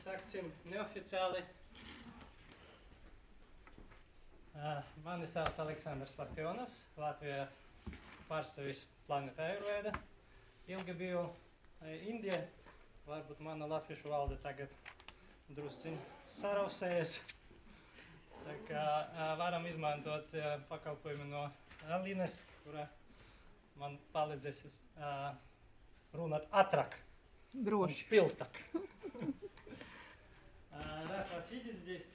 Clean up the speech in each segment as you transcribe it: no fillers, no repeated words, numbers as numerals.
Sāksim neoficiāli. Mani sauc Aleksandrs Latvijas, Latvijas pārstāvis planētā Ājurvēda. Ilgi biju Indija, varbūt mana latviešu valde tagad drusciņ sarausējas. Tā kā varam izmantot pakalpojumu no Alīnes, kura man palīdzēs runāt ātrāk un spiltāk. Рад вас видеть здесь.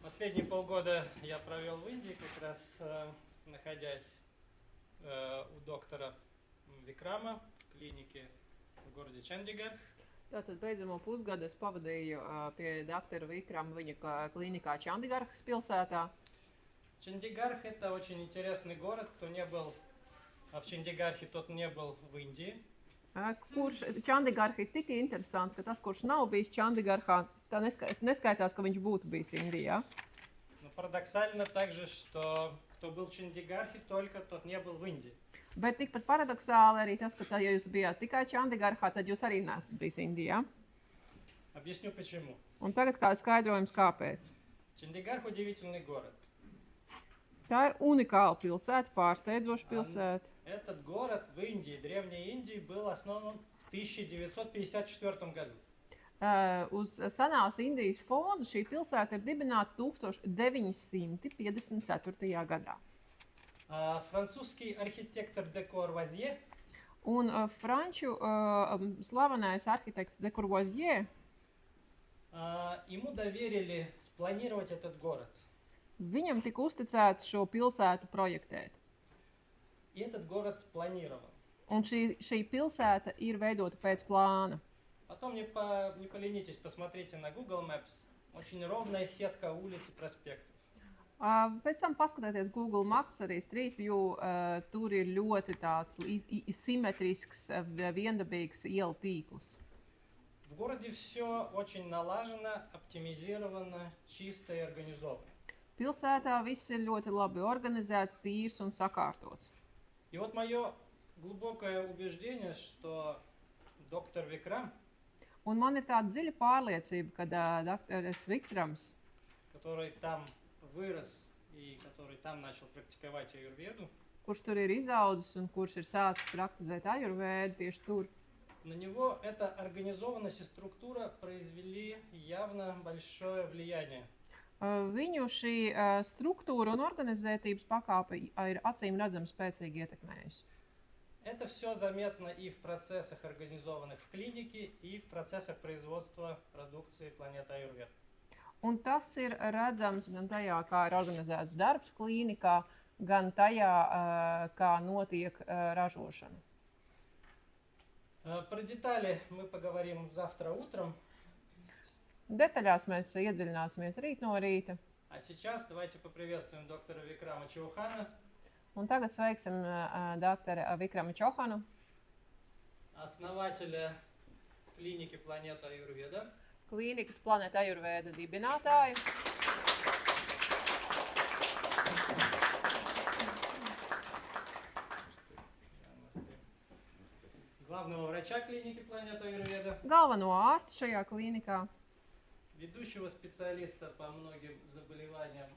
Последние полгода я провел в Индии, как раз находясь у доктора Викрама в клинике в городе Чандигарх. Tātad beidzamo pusgadu es pavadīju pie doktora Vikrama viņa klīnikā Čandigarhas pilsētā. Чандигарх – это очень интересный город. Кто не был в Чандигархе, тот не был в Индии. Čandigarha ir tik interesanti, ka tas, kurš nav bijis Čandigarhā, tā neskaitās, ka viņš būtu bijis Indijā. Но парадоксально также, что кто был в Чандигархе, только тот не был в Индии. Bet tikpat paradoxāli arī tas, ka ja jūs bijāt tikai Čandigarhā, tad jūs arī neesat bijis Indijā. Объясню почему. Un tagad kā skaidrojums kāpēc. Чандигарх – удивительный город. Tā ir unikāla pilsēta, pārsteidzoša pilsēta. Этот город в Индии, древней Индии, был основан в 1954 году. Uz senās Indijas fona šī pilsēta ir dibināta 1954. gadā. Французский архитектор де Корвазье Un franču slavenais arhitekts de Courvoisier, ему доверили спланировать этот город. Viņam tika uzticēts šo pilsētu projektēt. И этот город спланирован. Un šī pilsēta ir veidota pēc plāna. Потом не поленитесь, посмотрите на Google Maps. Очень ровная сетка улиц и проспектов. Pēc tam paskatieties Google Maps, arī Street View, tur ir ļoti tāds simetrisks, viendabīgs ielu tīkls. В городе все очень налажено, оптимизировано, чисто и организовано. Pilsētā viss ir ļoti labi organizēts, tīrs un sakārtots. И вот мое глубокое убеждение, что доктор Викрам, Un man ir tāda dziļa pārliecība, ka doktors Vikrams, который там вырос и который там начал практиковать аюрведу, kurš tur ir izaudzis un kurš ir sācis praktizēt ājurvēdu tieši tur, на него эта организованность и структура произвели явно большое влияние. Viņu šī struktūra un organizētības pakāpe ir acīm redzami spēcīgi ietekmējusi. Это все заметно и в процессах, организованных в клинике, и в процессах производства продукции планеты Ājurvēda. Un tas ir redzams gan tajā, kā ir organizēts darbs klīnikā, gan tajā, kā notiek ražošana. Про детали мы поговорим завтра утром. Detaļās mēs iedziļināsimies rīt no rīta. А сейчас давайте поприветствуем доктора Викрама Чаухана. Un tagad sveiksim doktoru Vikramu Čohanu, Основателя клиники планета Ājurvēda. klīnikas planēta Ājurvēda dibinātāju. Главного врача клиники планета Ājurvēda. Galveno ārstu šajā klīnikā. Ведущего специалиста по многим заболеваниям,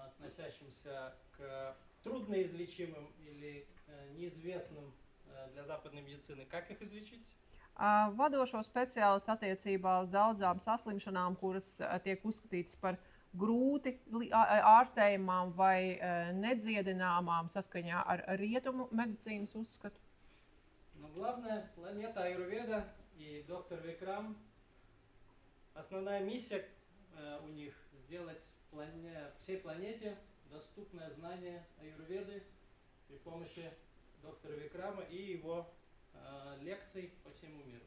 относящимся к трудноизлечимым или неизвестным для западной медицины. Как их излечить? Vadošo speciālistu attiecībā uz daudzām saslimšanām, kuras tiek uzskatītas par grūti ārstējamām vai nedziedināmām saskaņā ar rietumu medicīnas uzskatu. Но главное, планета Ājurvēda и доктор Викрам, основная миссия у них сделать всей планете доступное знание аюрведы при помощи доктора Викрама и его лекций по всему миру.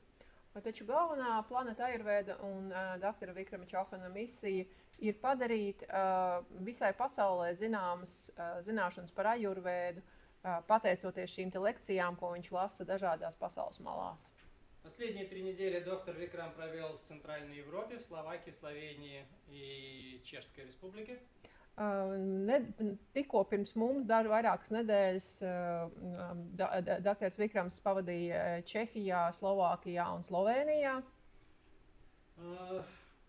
Taču galvenā planēta Ājurvēda un doktora Vikrama Čohana misija ir padarīt visai pasaulē zināšanas par Ājurvēdu, pateicoties šīm te lekcijām, ko viņš lasa dažādās pasaules malās. Последние 3 недели доктор Викрам провел в Центральной Европе, в Словакии, Словении и Чешской Республике. Tikko pirms mums vairākas nedēļas doktors Vikrams pavadīja Čehijā, Slovākijā un Slovēnijā.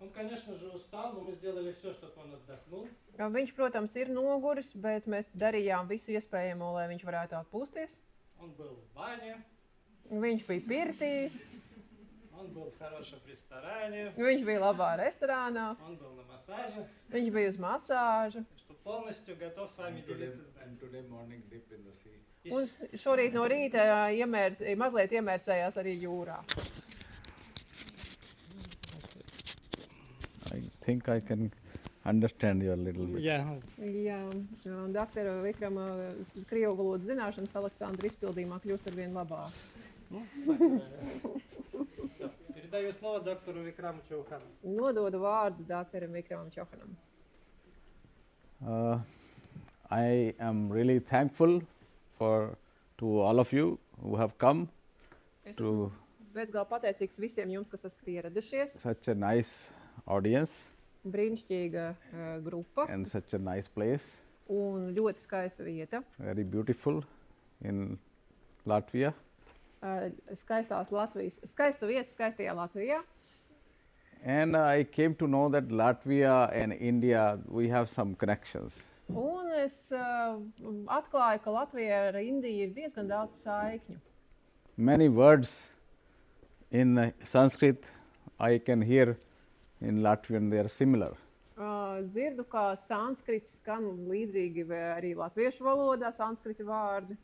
Он, конечно же, устал, но мы сделали все, чтобы он отдохнул. Viņš, protams, ir noguris, bet mēs darījām visu iespējamo, lai viņš varētu atpūsties. Он был в бане. Viņš bija pirtī. Он был в хорошем ресторане. Viņš bija labā restorānā. Он был на массаже. Viņš bija uz masāžu. Что полностью готов с вами делиться знаниями. Today morning dip in the sea. Un šorīt no rīta mazliet iemērcējās arī jūrā. I think I can understand you a little bit. Yeah. Jā, doktora Vikrama krievu valodas zināšanas Aleksandra izpildījumā kļūst arvien labākas. Передаю слово доктору Викраму Чаухану. Nododu vārdu doktoram Vikramam Čohanam. I am really thankful to all of you who have come Es to esmu bezgalīgi pateicīgs visiem jums, kas esat ieradušies. such a nice audience Brīnišķīga grupa and such a nice place, un ļoti skaista vieta. very beautiful in Latvia. Skaista vieta, skaistajā Latvijā. And I came to know that Latvia and India, we have some connections. Un es atklāju, ka Latvijā ar Indiju ir diezgan daudz saikņu. Many words in Sanskrit I can hear in Latvian, they are similar. Dzirdu, ka sanskrits skan līdzīgi arī latviešu valodā, sanskrita vārdi.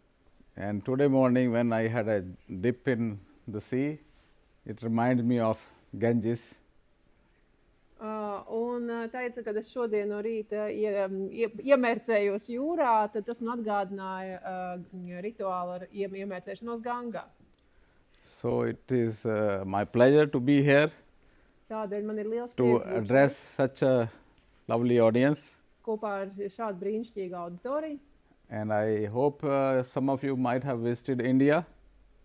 And today morning when I had a dip in the sea, it reminds me of Ganges. Un teica, kad es šodien no rīta iemērcējos jūrā, tad tas man atgādināja rituālu ar iemērcēšanos Gangā. So it is my pleasure to be here Tādēļ man ir liels to prieks būt address such a lovely audience. kopā ar šādu brīnišķīgu auditoriju. And I hope some of you might have visited India.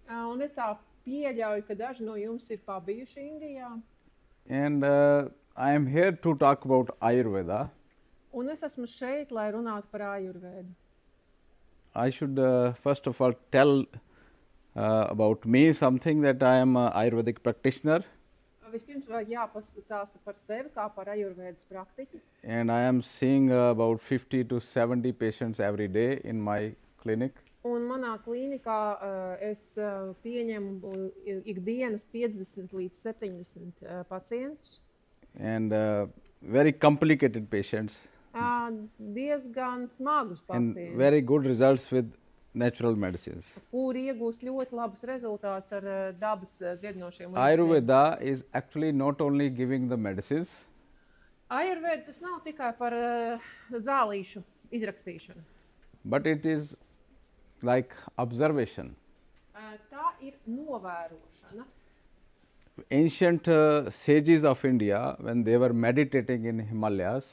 Un es tā pieļauju, ka daži no jums ir pabijuši Indijā. And I am here to talk about Ayurveda. Un es esmu šeit, lai runātu par Ājurvēdu. I should first of all tell about me something, that I am an Ayurvedic practitioner. Vispirms vajag jāpastāsta par sevi kā par Ājurvēdas praktiķi. And I am seeing about 50 to 70 patients every day in my clinic. Un manā klīnikā es pieņemu ikdienas 50 līdz 70 pacientus. And very complicated patients. Diezgan smagus And pacientus, very good results with natural medicines. kuri iegūst ļoti labus rezultātus ar dabas dziedinošiem līdzekļiem. Ayurveda is actually not only giving the medicines, Ājurvēda tas nav tikai par zālīšu izrakstīšanu. but it is like observation. Tā ir novērošana. Ancient sages of India, when they were meditating in Himalayas,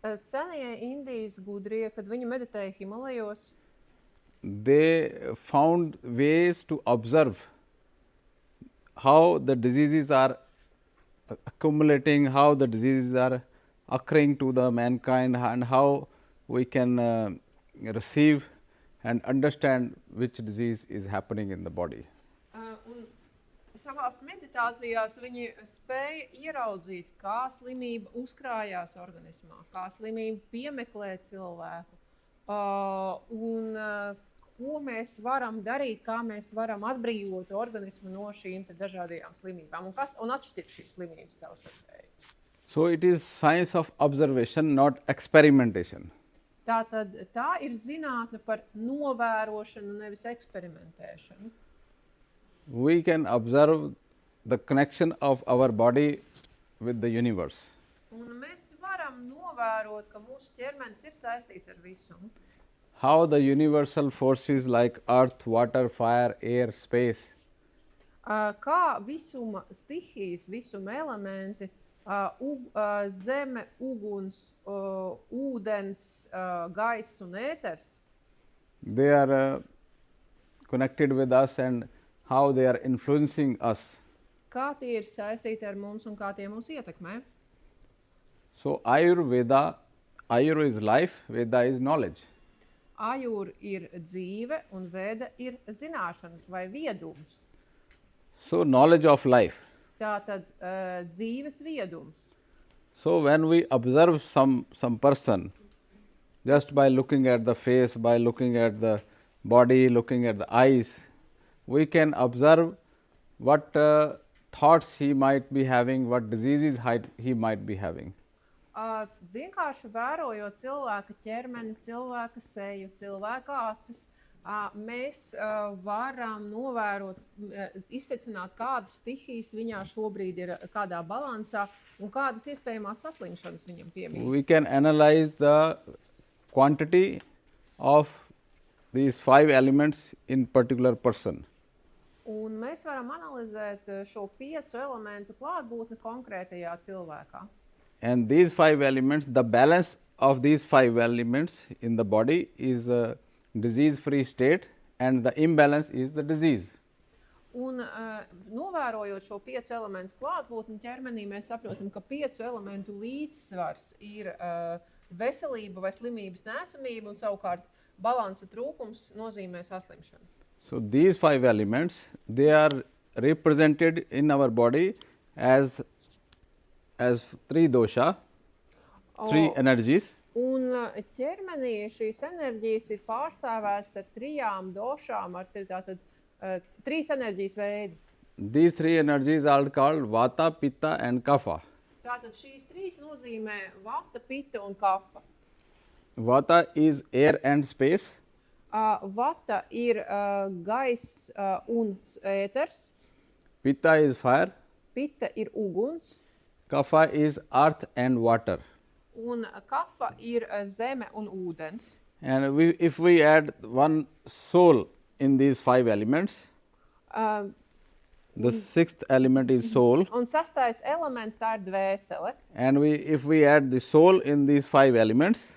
Senie Indijas gudrie, kad viņi meditēja Himalajos, they found ways to observe how the diseases are accumulating, how the diseases are occurring to the mankind, and how we can receive and understand which disease is happening in the body. un savās meditācijās viņi spēja ieraudzīt, kā slimība uzkrājās organismā, kā slimība piemeklē cilvēku, un ko mēs varam darīt, kā mēs varam atbrīvot organismu no šīm te dažādajām slimībām, un atšķirt šīs slimības savstarpēji. So it is science of observation, not experimentation. Tātad tā ir zinātne par novērošanu, nevis eksperimentēšanu. We can observe the connection of our body with the universe. Un mēs varam novērot, ka mūsu ķermenis ir saistīts ar visumu. How the universal forces like earth, water, fire, air, space, Kā visuma stihijas, visuma elementi, zeme, uguns, ūdens, gaiss un ēters, they are connected with us, and how they are influencing us. kā tie ir saistīti ar mums un kā tie mūs ietekmē. So Ayurveda, Ayur is life, Veda is knowledge. Ājur ir dzīve un Veda ir zināšanas vai viedums. So knowledge of life. Tātad dzīves viedums. So when we observe some person, just by looking at the face, by looking at the body, looking at the eyes, we can observe what thoughts he might be having, what diseases he might be having. Vienkārši vērojot cilvēka ķermeni, cilvēka seju, cilvēka acis, mēs varam novērot, izsecināt, kādas stihijas viņā šobrīd ir kādā balansā un kādas iespējamās saslimšanas viņam piemīt. We can analyze the quantity of these 5 elements in particular person. Un mēs varam analizēt šo 5 elementu klātbūtni konkrētajā cilvēkā. And these 5 elements, the balance of these 5 elements in the body is a disease-free state, and the imbalance is the disease. Un novērojot šo 5 elementu klātbūtni ķermenī, mēs saprotam, ka 5 elementu līdzsvars ir veselība vai slimības nesamība, un savukārt balansa trūkums nozīmē saslimšanu. So these 5 elements, they are represented in our body as 3 dosha, 3 energies. Un ķermenī šīs enerģijas ir pārstāvētas ar 3 došām, ar tātad 3 enerģijas veidi. These 3 energies are called vata, pitta and kapha. Tātad šīs 3 nozīmē vata, pitta un kapha. Vata is air and space. Vata ir gaiss un ēters. Pitta is fire. Pitta ir uguns. Kapha is earth and water. Un kapha ir zeme un ūdens. And if we add one soul in these 5 elements, the 6th element is soul. Un 6. elements tā ir dvēsele. And if we add the soul in these 5 elements,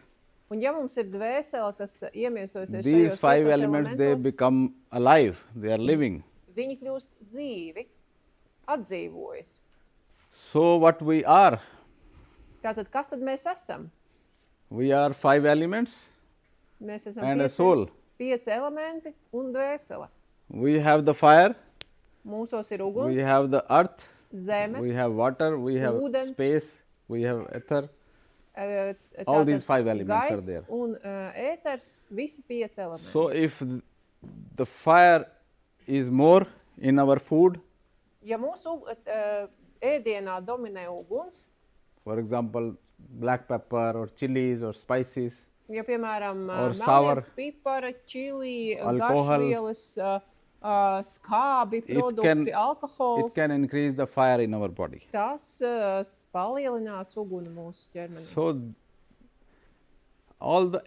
un ja mums ir dvēsele, kas iemiesosies these šajos 5 5 elements, they become alive, they are living. Viņi kļūst dzīvi, atdzīvojas. So what we are? Tātad, kas tad mēs esam? We are 5 elements Mēs esam and a soul. 5 elementi un dvēsele. We have the fire, Mūsos ir uguns, we have the earth, zeme, we have water, we have ūdens, space, we have ether. All tātad these 5 elements are gaiss there. un ēters, visi 5 elementi. So if the fire is more in our food, Ja mūsu ēdienā dominē uguns, for example, black pepper or chilies or spices, ja piemēram or melnie sour, pipari, čili, alcohol, garšvielas, skābi produkti, it alkohols, can increase the fire in our body. tas palielinās uguni mūsu ķermenī. So all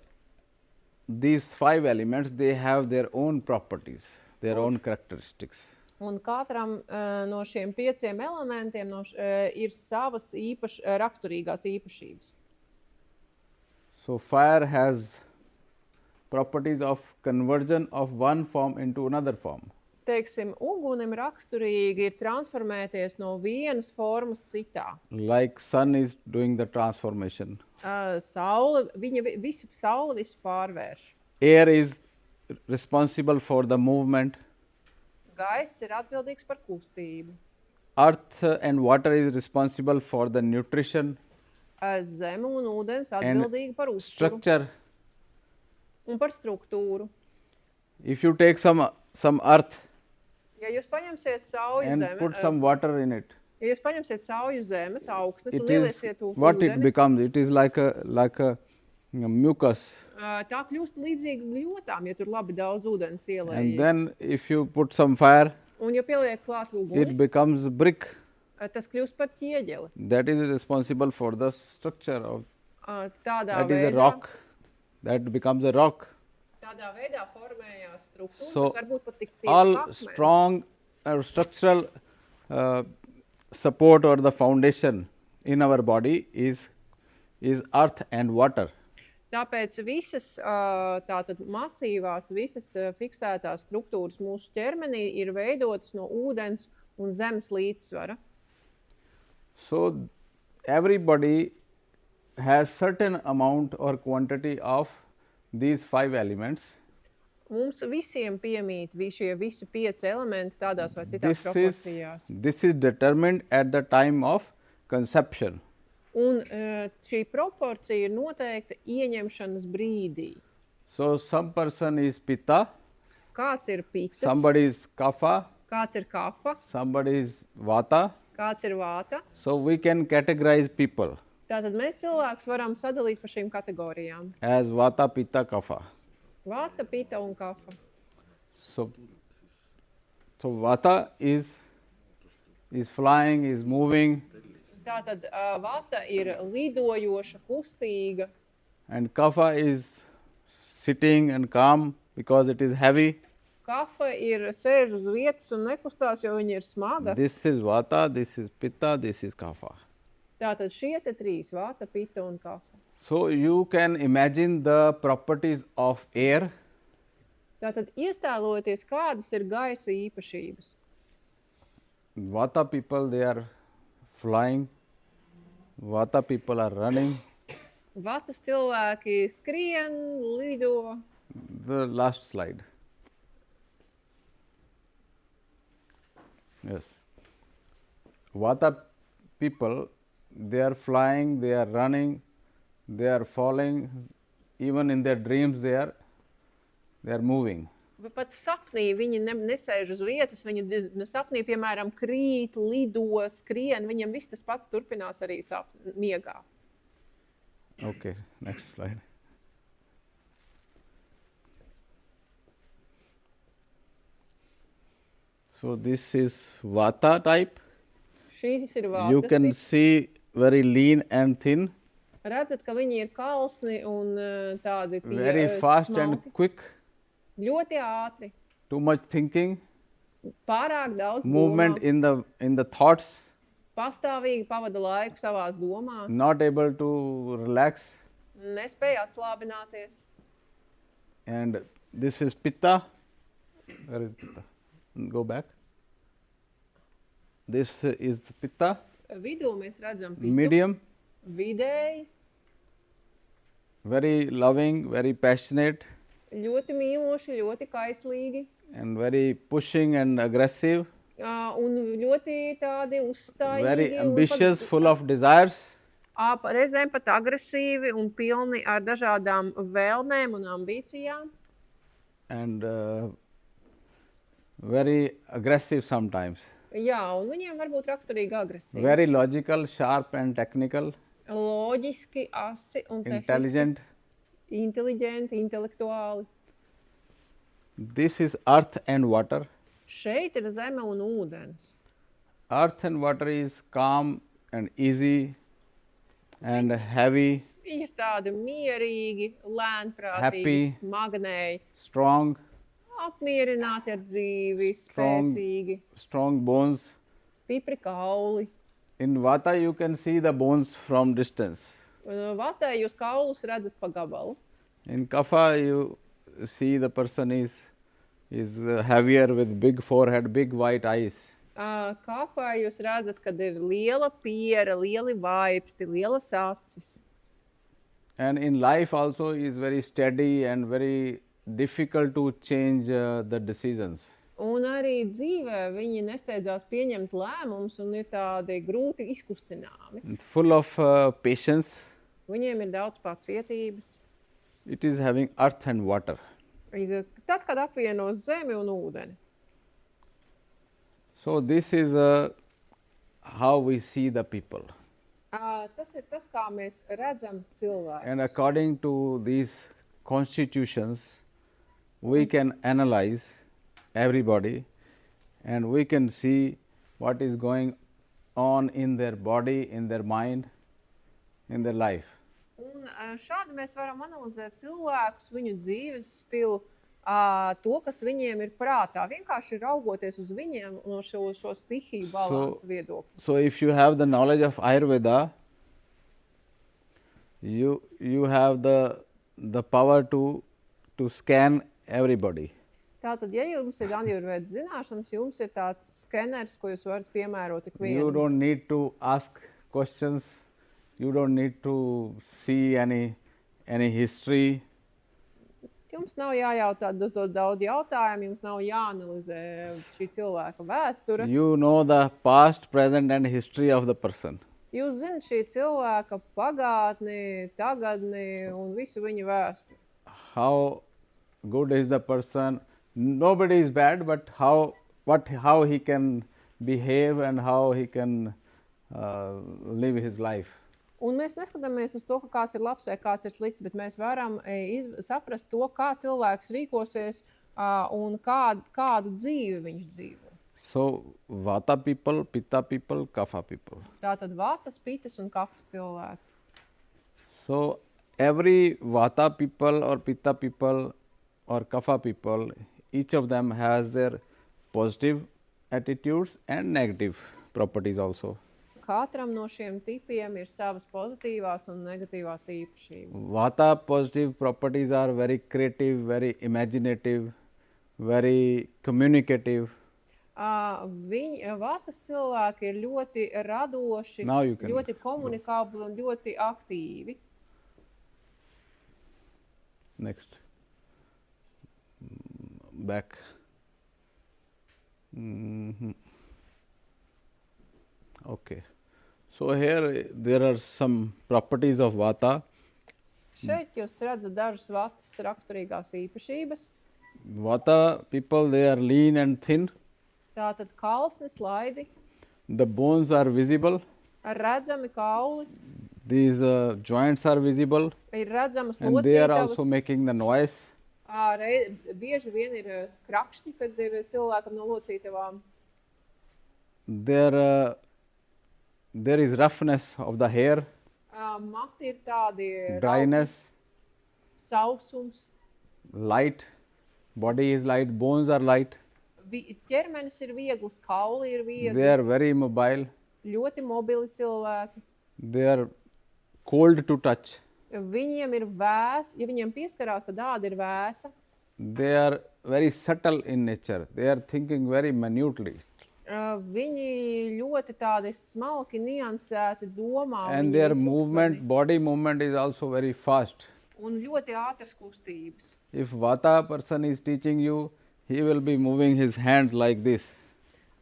these 5 elements, they have their own properties, their own characteristics. Un katram no šiem 5 elementiem ir savas raksturīgās īpašības. So fire has properties of conversion of one form into another form. Teiksim, ugunim raksturīgi ir transformēties no vienas formas citā. Like sun is doing the transformation. Saule visu pārvērš. Air is responsible for the movement. Gaiss ir atbildīgs par kustību. Earth and water is responsible for the nutrition Zeme un ūdens atbildīgi par uzturu structure. un par struktūru. If you take some earth Ja jūs paņemsiet sauju and put some water in it, ja jūs paņemsiet sauju zemes augsnes un it is ieliesiet what it ūdeni, becomes. It is like a mucus. tā kļūst līdzīga gļotām, ja tur labi daudz ūdens And ielēja. then if you put some fire, Un ja pieliek klāt it uguni, becomes brick. tas kļūst par ķieģeli. That is responsible for the structure of. Tādā That is a veidā, rock. That becomes a rock. tādā veidā formējās struktūra, So, kas varbūt pat tik all cieta akmens. strong structural support or the foundation in our body is earth and water. Tāpēc visas tātad masīvās, visas fiksētās struktūras mūsu ķermenī ir veidotas no ūdens un zemes līdzsvara. So everybody has certain amount or quantity of these 5 elements. Mums visiem piemīt šie visi 5 elementi tādās vai citās proporcijās. This is determined at the time of conception. Un šī proporcija ir noteikta ieņemšanas brīdī. So some person is pitta, Kāds ir pitas, somebody is kapha, kāds ir kafa, somebody is vata. kāds ir vāta. So we can categorize people Tātad mēs cilvēkus varam sadalīt pa šīm kategorijām. as vata, pitta, kapha. Vāta, pita un kafa. So vata is flying, is moving, Tātad vata ir lidojoša, kustīga, and kapha is sitting and calm because it is heavy. kafa ir sēž uz vietas un nekustās, jo viņa ir smaga. This is vata, this is pitta, this is kapha. Tātad šie te 3, vāta, pita un kafa. So you can imagine the properties of air. Tātad iestēloties, kādas ir gaisa īpašības. Vata people, they are flying. Vata people are running. Vatas cilvēki skrien, lido. The last slide. Yes. Vata people, they are flying, they are running, they are falling. Even in their dreams, they are moving. Pat sapnī viņi nesēž uz vietas, viņi sapnī, piemēram, krīt, lido, skrien, viņam viss tas pats turpinās arī miegā. Okay, next slide. So this is vata type. Šīs ir vātas. You can see very lean and thin, Redzat, ka viņi ir kalsni un tādi very fast and smalki. quick, Ļoti ātri, too much thinking, pārāk daudz movement domā, in the thoughts, pastāvīgi pavada laiku savās domās, not able to relax. nespēja atslābināties. And this is pitta. Where is pitta? Go back. This is pitta, Vidū mēs redzam pitu, medium, vidēji, very loving, very passionate, ļoti mīloši, ļoti kaislīgi and very pushing and aggressive, un ļoti tādi uzstājīgi. very ambitious, full of desires. Reizēm pat agresīvi un pilni ar dažādām vēlmēm un ambīcijām. And very aggressive sometimes. Jā, un viņiem var būt raksturīga agresija. Very logical, sharp and technical, Loģiski, asi un intelligent. inteliģenti, intelektuāli. This is earth and water. Šeit ir zeme un ūdens. Earth and water is calm and easy and heavy, Viņi ir tādi mierīgi, lēnprātīgi, Happy. smagnēji, strong, apmierināti ar dzīvi, spēcīgi, strong bones. stipri kauli. In vata you can see the bones from distance. Vatē jūs kaulus redzat pa gabalu. In kapha you see the person is heavier with big forehead, big white eyes. Kafā jūs redzat, kad ir liela piera, lieli vaipsti, lielas acis. And in life also is very steady and very difficult to change the decisions. Un arī dzīvē viņi nesteidzās pieņemt lēmumus un ir tādi grūti izkustināmi. And full of patience. Viņiem ir daudz pacietības. It is having earth and water. Tad, kad apvienos zemi un ūdeni. So this is how we see the people. Tas ir tas, kā mēs redzam cilvēku. And according to these constitutions, we can analyze everybody and we can see what is going on in their body, in their mind, in their life. Un šādi mēs varam analizēt cilvēkus, viņu dzīves stilu, to, kas viņiem ir prātā. Vienkārši raugoties uz viņiem no šo stihiju balansu viedokļu. So if you have the knowledge of Ayurveda, you have the power to scan everybody. Tātad, ja jums ir Ājurvēdas zināšanas, jums ir tāds skeners, ko jūs varat piemērot ik vienu. You don't need to ask questions. You don't need to see any history. Jums nav jājautā, uzdot daudz jautājumu, jums nav jāanalizē šī cilvēka vēsture. You know the past, present and history of the person. Jūs zināt šī cilvēka pagātni, tagadni un visu viņa vēsturi. How good is the person? Nobody is bad, but how he can behave and how he can live his life. Un mēs neskatāmies uz to, ka kāds ir labs vai kāds ir slikts, bet mēs varam saprast to, kā cilvēks rīkosies un kādu dzīvi viņš dzīvo. So, vata people, pitta people, kapha people. Tātad vatas, pitas un kafas cilvēki. So, every vata people or pitta people or kapha people, each of them has their positive attitudes and negative properties also. Katram no šiem tipiem ir savas pozitīvās un negatīvās īpašības. Vata positive properties are very creative, very imaginative, very communicative. Vatas cilvēki ir ļoti radoši, ļoti komunikabli un ļoti aktīvi. Next. Back. Okay. So here there are some properties of vata. Šeit jūs redzat dažas vatas raksturīgās īpašības. Vata people, they are lean and thin. Tātad kalsni, slaidi. The bones are visible. Redzami kauli. These joints are visible. Ir redzamas and they are also locītavas. making the noise. Bieži vien ir krakšķi, kad ir cilvēkam no locītavām. There is roughness of the hair. Mati ir tādi Dryness. Sausums. Light. Body is light. Bones are light. Ķermenis ir viegls, kauli ir viegli. They are very mobile. Ļoti mobili cilvēki. They are cold to touch. Viņiem ir vēs, ja viņiem pieskarās, tad āda ir vēsa. They are very subtle in nature. They are thinking very minutely. Viņi ļoti tādi smalki, niansēti domā. And their movement, body movement is also very fast. Un ļoti ātras kustības. If vata person is teaching you, he will be moving his hand like this.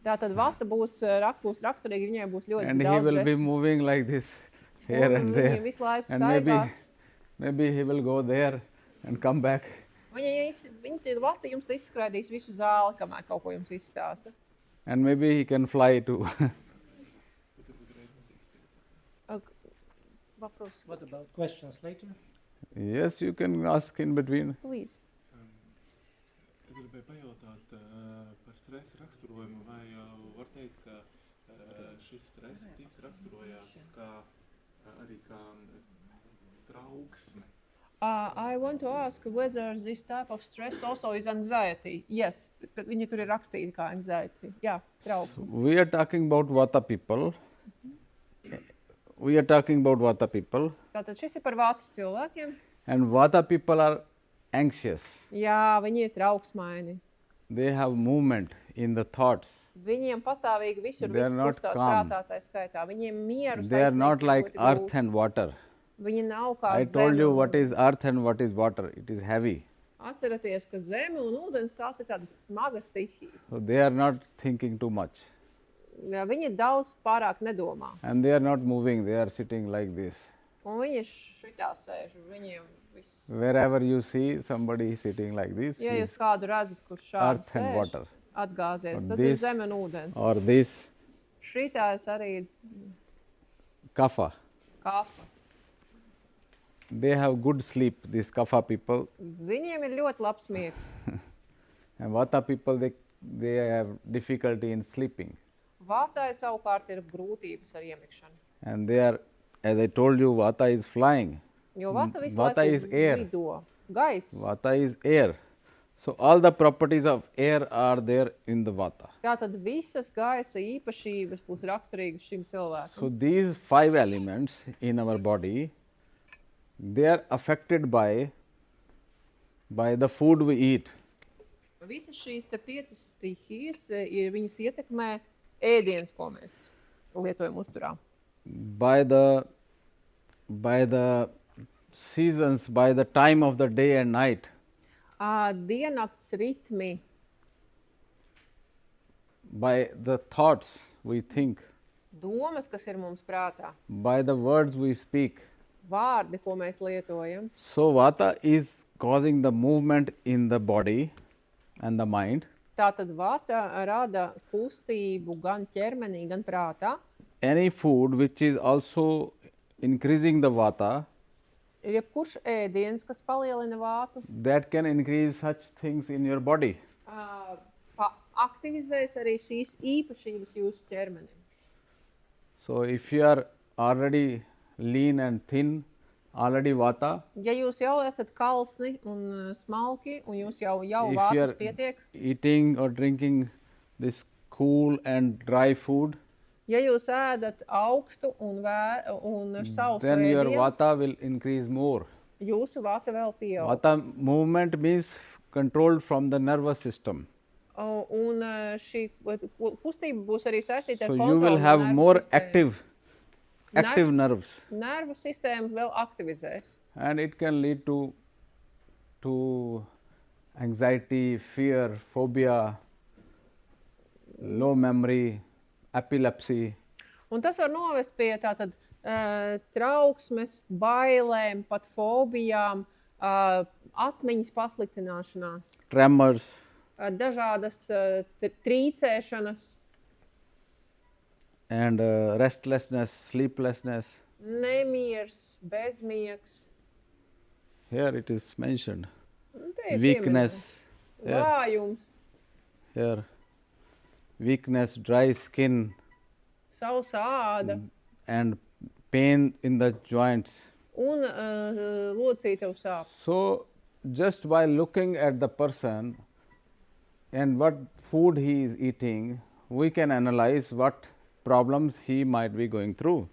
Tātad vata būs raksturīgi, viņai būs ļoti and daudz he will be žestu. moving like this here and there. Viņi visu laiku And staigās. maybe he will go there and come back. Viņi vata jums izskraidīs visu zāli, kamēr kaut ko jums izstāsta. And maybe he can fly too. What about questions later? Yes, you can ask in between. Please. Es gribēju pajautāt par stresa raksturojumu, vai var teikt, ka šis stress tiks raksturojās arī kā trauksme? I want to ask whether this type of stress also is anxiety. Yes, viņi tur ir rakstīti kā anxiety. Jā, trauksme. We are talking about vata people. Tātad šis ir par vātas cilvēkiem. And vata people are anxious. Jā, viņi ir trauksmaini. They have movement in the thoughts. Viņiem pastāvīgi visur They are viss not kustās calm. prātā tā skaitā. Viņiem mieru They are not saistīt like ļoti earth grūti. and water. Viņi nav kā I zeme told you un what is ūdens. earth and what is water. It is heavy. Atceraties, ka zeme un ūdens tās ir tādas smagas stihijas. So they are not thinking too much. Jā, viņi daudz pārāk nedomā. And they are not moving. They are sitting like this. Un viņi šitā sēž, viņiem viss. Wherever you see somebody sitting like this, Ja is jūs kādu redzat, kurš šādi earth and sēž, water. atgāzies, Or tad this, ir zeme un ūdens. or this Šitās arī kapha. kafas. They have good sleep, these kapha people. Viņiem ir ļoti labs miegs. And vata people, they have difficulty in sleeping. Vātai savukārt ir grūtības ar iemikšanu. And they are, as I told you, vata is flying. Jo vata visu Vata laiku is air. lido. Gaiss. Vata is air. So all the properties of air are there in the vata. Tātad visas gaisa īpašības būs raksturīgas šim cilvēkam. So these 5 elements in our body, they are affected by the food we eat. Visas šīs te 5 stihijas, viņas ietekmē ēdienas, ko mēs lietojam uzturā. By the seasons, by the time of the day and night. Diennakts ritmi, by the thoughts we think, domas, kas ir mums prātā, by the words we speak. vārdi, ko mēs lietojam. So vata is causing the movement in the body and the mind. Tātad vata rada kustību gan ķermenī, gan prātā. Any food which is also increasing the vata, Jebkurš ēdiens, kas palielina vātu, that can increase such things in your body. aktivizēs arī šīs īpašības jūsu ķermenim. So if you are already lean and thin, already vata, Ja jūs jau esat kalsni un smalki, un jūs jau if you vātas are pietiek, eating or drinking this cool and dry food, ja jūs ēdat augstu un sausu then your ēdienu, vata will increase more. jūsu vata vēl pieaug. Vata movement means controlled from the nervous system. Un šī kustība būs arī saistīta So ar you kontroli will no have nervu more sistēmas. active nerves, Nervu sistēma vēl aktivizēs. and it can lead to anxiety, fear, phobia, low memory, epilepsy. Un tas var novest pie tātad trauksmes, bailēm, pat fobijām, atmiņas pasliktināšanās, Tremors, dažādas trīcēšanas, and restlessness, sleeplessness. nemiers, bezmiegs, Here it is mentioned. te ir Weakness, pieminēts. Vājums, here weakness, dry skin, sausa āda and pain in the joints. un locītavu sāpes. So just by looking at the person and what food he is eating, we can analyze what problems he might be going through.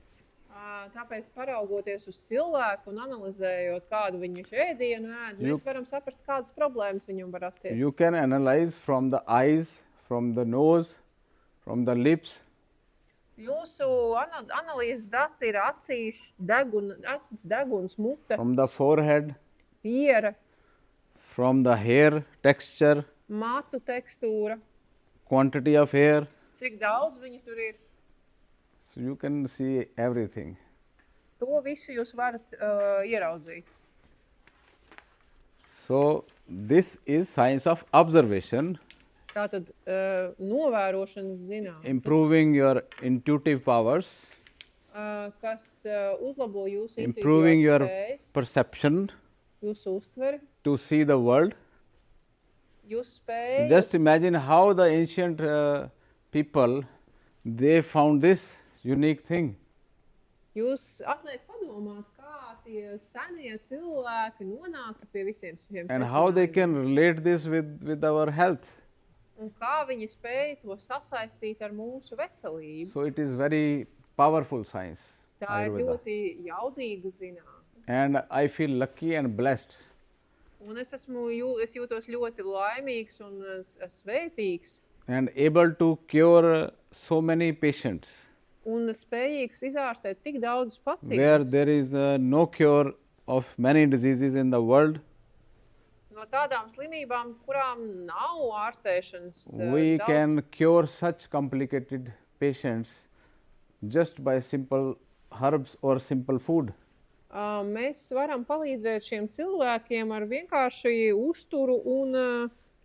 Tāpēc, paraugoties uz cilvēku un analizējot, kādu viņš ēdienu ēd, mēs varam saprast, kādas problēmas viņam var rasties. You can analyze from the eyes, from the nose, from the lips, Jūsu analīzes dati ir acīs, deguns, mute, from the forehead, piera, from the hair texture, matu tekstūra, quantity of hair. cik daudz viņa tur ir. So you can see everything. To visu jūs varat ieraudzīt. So this is science of observation, Tātad novērošanas zinātne, improving your intuitive powers, kas uzlabo jūsu improving your spējas, perception jūsu uztveri, to see the world. jūsu spējas. Just imagine how the ancient people, they found this unique thing. Jūs atliek padomāt, kā tie senie cilvēki nonāca pie visiem šiem And how they secinājumiem. can relate this with our health. Un kā viņi spēja to sasaistīt ar mūsu veselību. So it is very powerful science, Tā ir Ayurveda. ļoti jaudīga zinātne. And I feel lucky and blessed Un es jūtos ļoti laimīgs un svētīgs and able to cure so many patients un spējīgs izārstēt tik daudzus where pacientus there is no cure of many diseases in the world. no tādām slimībām, kurām nav ārstēšanas. We daudz. can cure such complicated patients just by simple herbs or simple food. Mēs varam palīdzēt šiem cilvēkiem ar vienkārši uzturu un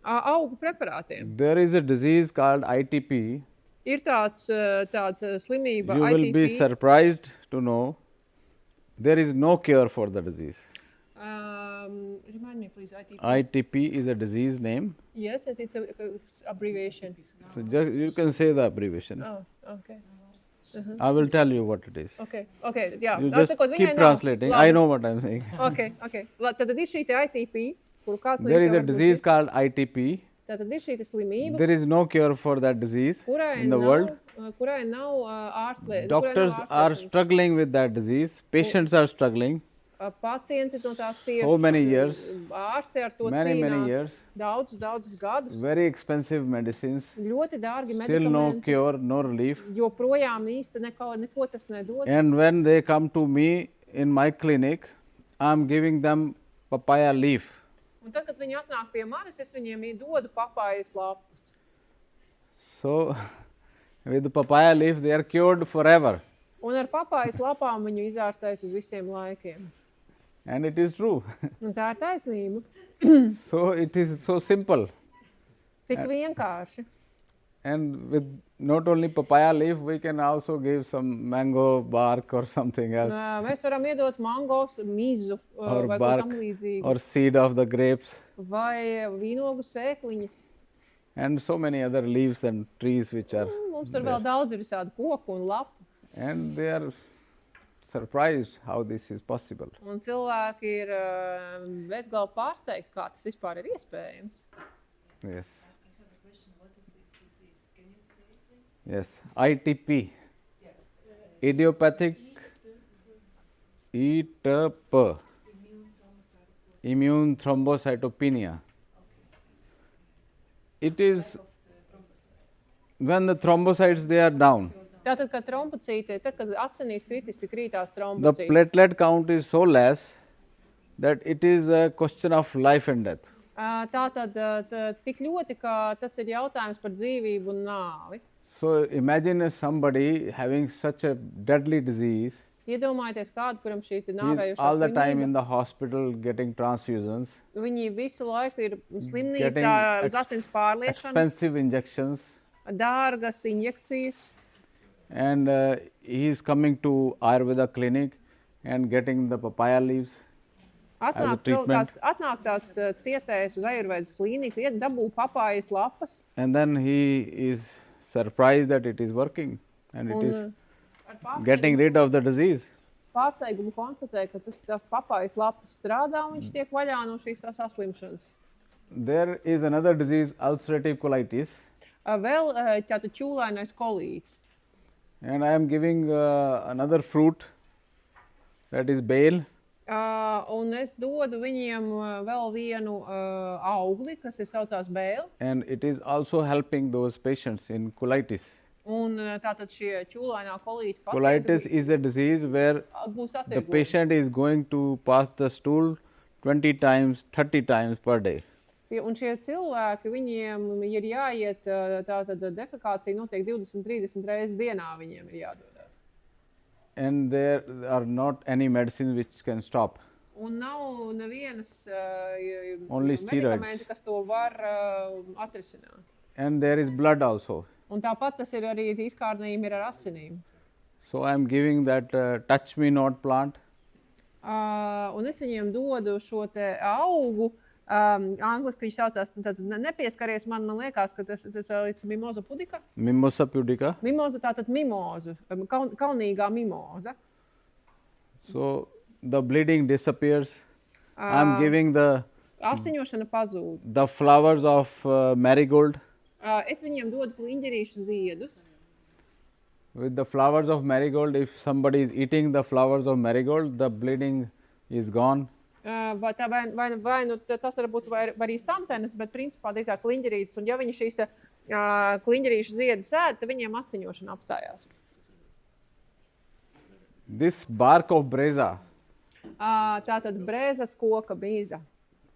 augu preparātiem. There is a disease called ITP. Ir tāds slimība You will be ITP. surprised to know there is no cure for the disease. Remind me, please, ITP. ITP is a disease name. Yes, it's a abbreviation. So just, you can say the abbreviation. Oh, okay. I will tell you what it is. Okay, jā. You just Sakot, viņai keep nav. translating. Labi. I know what I'm saying. Okay. Tad ir šī te ITP, kuru kāds There is jau a varbūt disease zina. called ITP. Tātad ir šī te slimība, There is no cure for that disease kurai in the world. nav ārstē. Doctors are struggling with that disease. Patients are struggling. Pacienti no tās cieš. So many years. Ārsti ar to Many cīnās. years. Daudzus gadus. Very expensive medicines. Ļoti dārgi Still no medikamenti. cure, no relief. Joprojām īsti neko tas nedod. And when they come to me in my clinic, I'm giving them papaya leaf. Un tad, kad viņi atnāk pie manis, es viņiem dodu papājas lapas. So, with the papaya leaf, they are cured forever. Un ar papājas lapām viņu izārstēs uz visiem laikiem. And it is true. Un tā ir taisnība. So, it is so simple. Tik vienkārši. And with not only papaya leaf, we can also give some mango bark or something else. Mēs varam iedot mangos, mizu Or vai ko bark, tam līdzīgu. or seed of the grapes. Vai vīnogu sēkliņas. And so many other leaves and trees which are Mums tur there. vēl daudz ir visādi koku un lapu. And they are surprised how this is possible. Un cilvēki ir bezgalīgi pārsteigti, kā tas vispār ir iespējams. Yes. Yes. ITP. Idiopathic ETP. Immune thrombocytopenia. It is when the thrombocytes they are down. Tātad, kad trombocīti, tad, kad asinīs kritiski krītās The trombocīti, platelet count is so less that it is a question of life and death. tātad tik ļoti, ka tas ir jautājums par dzīvību un nāvi. So imagine somebody having such a deadly disease. Iedomājieties kādu, kuram šī He is nāvējušā all the time in slimība. the hospital getting transfusions, Viņi visu laiku ir Getting slimnīcā uz asins pārliešanu, expensive injections, dārgas injekcijas. and he is coming to Ayurveda clinic and getting the papaya leaves. Atnāk treatment. tāds cietējs uz Ājurvēdas klīniku, iet dabū papājas lapas. And then he is surprised that it is working and it is Ar getting rid of the disease. pārsteigumu konstatē, ka tas papājas lapas strādā un viņš tiek vaļā no šīs saslimšanas. There is another disease, ulcerative colitis, Vēl tātad čūlainais kolīts. and I am giving another fruit, that is bale. Un es dodu viņiem vēl vienu augli, kas ir saucās bēle. And it is also helping those patients in colitis. Un tātad šie čūlainā kolīti Colitis is a disease where būs the atviegloti. patient is going to pass the stool 20 times, 30 times per day. Un šie cilvēki, viņiem ir jāiet, tātad defekācija notiek 20-30 reizes dienā, viņiem ir jādodas. And there are not any medicines which can stop. Un nav nevienas Only steroids. medikamenti, kas to var atrisināt. And there is blood also. Un tāpat tas ir arī izkārnījumi ir ar asinīm. So I am giving that touch me not plant. Un es viņiem dodu šo te augu, angliski viņš saucās, tad nepieskaries man liekas, ka tas līdz mimoza pudica. Mimosa pudica. Mimoza, tātad mimoza, kaunīgā mimoza. So the bleeding disappears. I am giving the Asiņošana pazūd. flowers of marigold. Es viņiem dodu kliņģerīšu ziedus. With the flowers of marigold, if somebody is eating the flowers of marigold, the bleeding is gone. Vai nu tas varbūt var arī samtenes, bet principā drīzāk kliņģerītes. Un ja viņi šīs te kliņģerīšu ziedus ēd, tad viņiem asiņošana apstājās. This bark of breza Tātad brēzas koka mīza.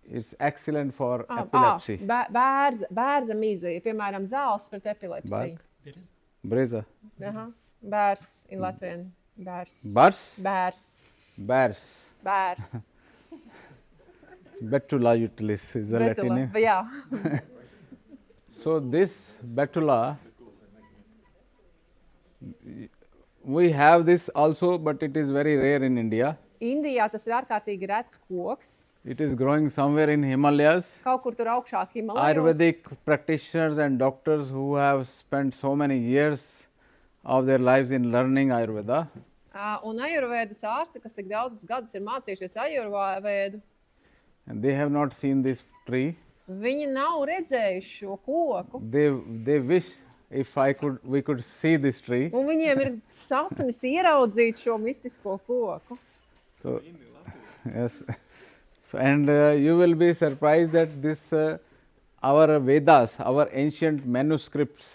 is excellent for epilepsy. Bērza mīza ir, piemēram, zāles pret epilepsiju. Bark? Breza. Aha. Bērs in Latvien. Bērs. Bars? Bērs. Bears. Bērs. Betula utilis is the Latin name. Jā. So this betula, we have this also, but it is very rare in India. Indijā tas ir ārkārtīgi rets koks. It is growing somewhere in Himalayas. Kaut kur tur augšāk Himalajos. Ayurvedic practitioners and doctors who have spent so many years of their lives in learning Ayurveda, Un Ājurvēdas ārsti, kas tik daudzus gadus ir mācījušies Ājurvēdu, and they have not seen this tree. viņi nav redzējuši šo koku. They wish if we could see this tree. Un viņiem ir sapnis ieraudzīt šo mistisko koku. So yes. So, and you will be surprised that this our Vedas, our ancient manuscripts,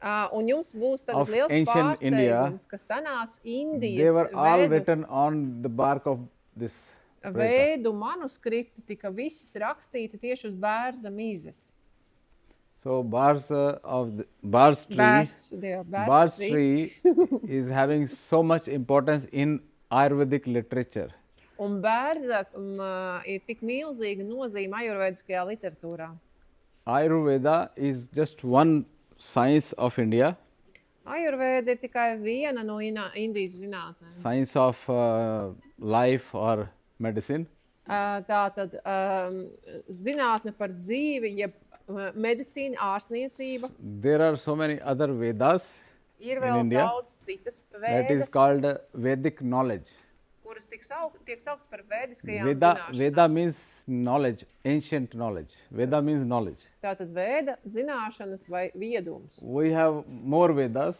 Un jums būs tagad Of liels ancient India, pārsteigums, ka senās they Indijas were all vedu, written on the bark of this. Vēdu manuskripti tika visas rakstīti tieši uz bērza mizes. So bars tree is having so much importance in Ayurvedic literature. Un bērza ir tik milzīga nozīme ajurvēdiskajā literatūrā. Ayurveda is just one science of India. Ājurvēda ir tikai viena no Indijas zinātnēm. Science of life or medicine. Tātad zinātne par dzīvi, jeb medicīna, ārstniecība. There are so many other Vedas Ir in vēl India daudz citas that is vēdas, called Vedic knowledge. kuras tiek sauktas par vēdiskajām Veda zināšanām. means knowledge, ancient knowledge. Veda means knowledge. Tātad vēda, zināšanas vai viedums. We have more Vedas.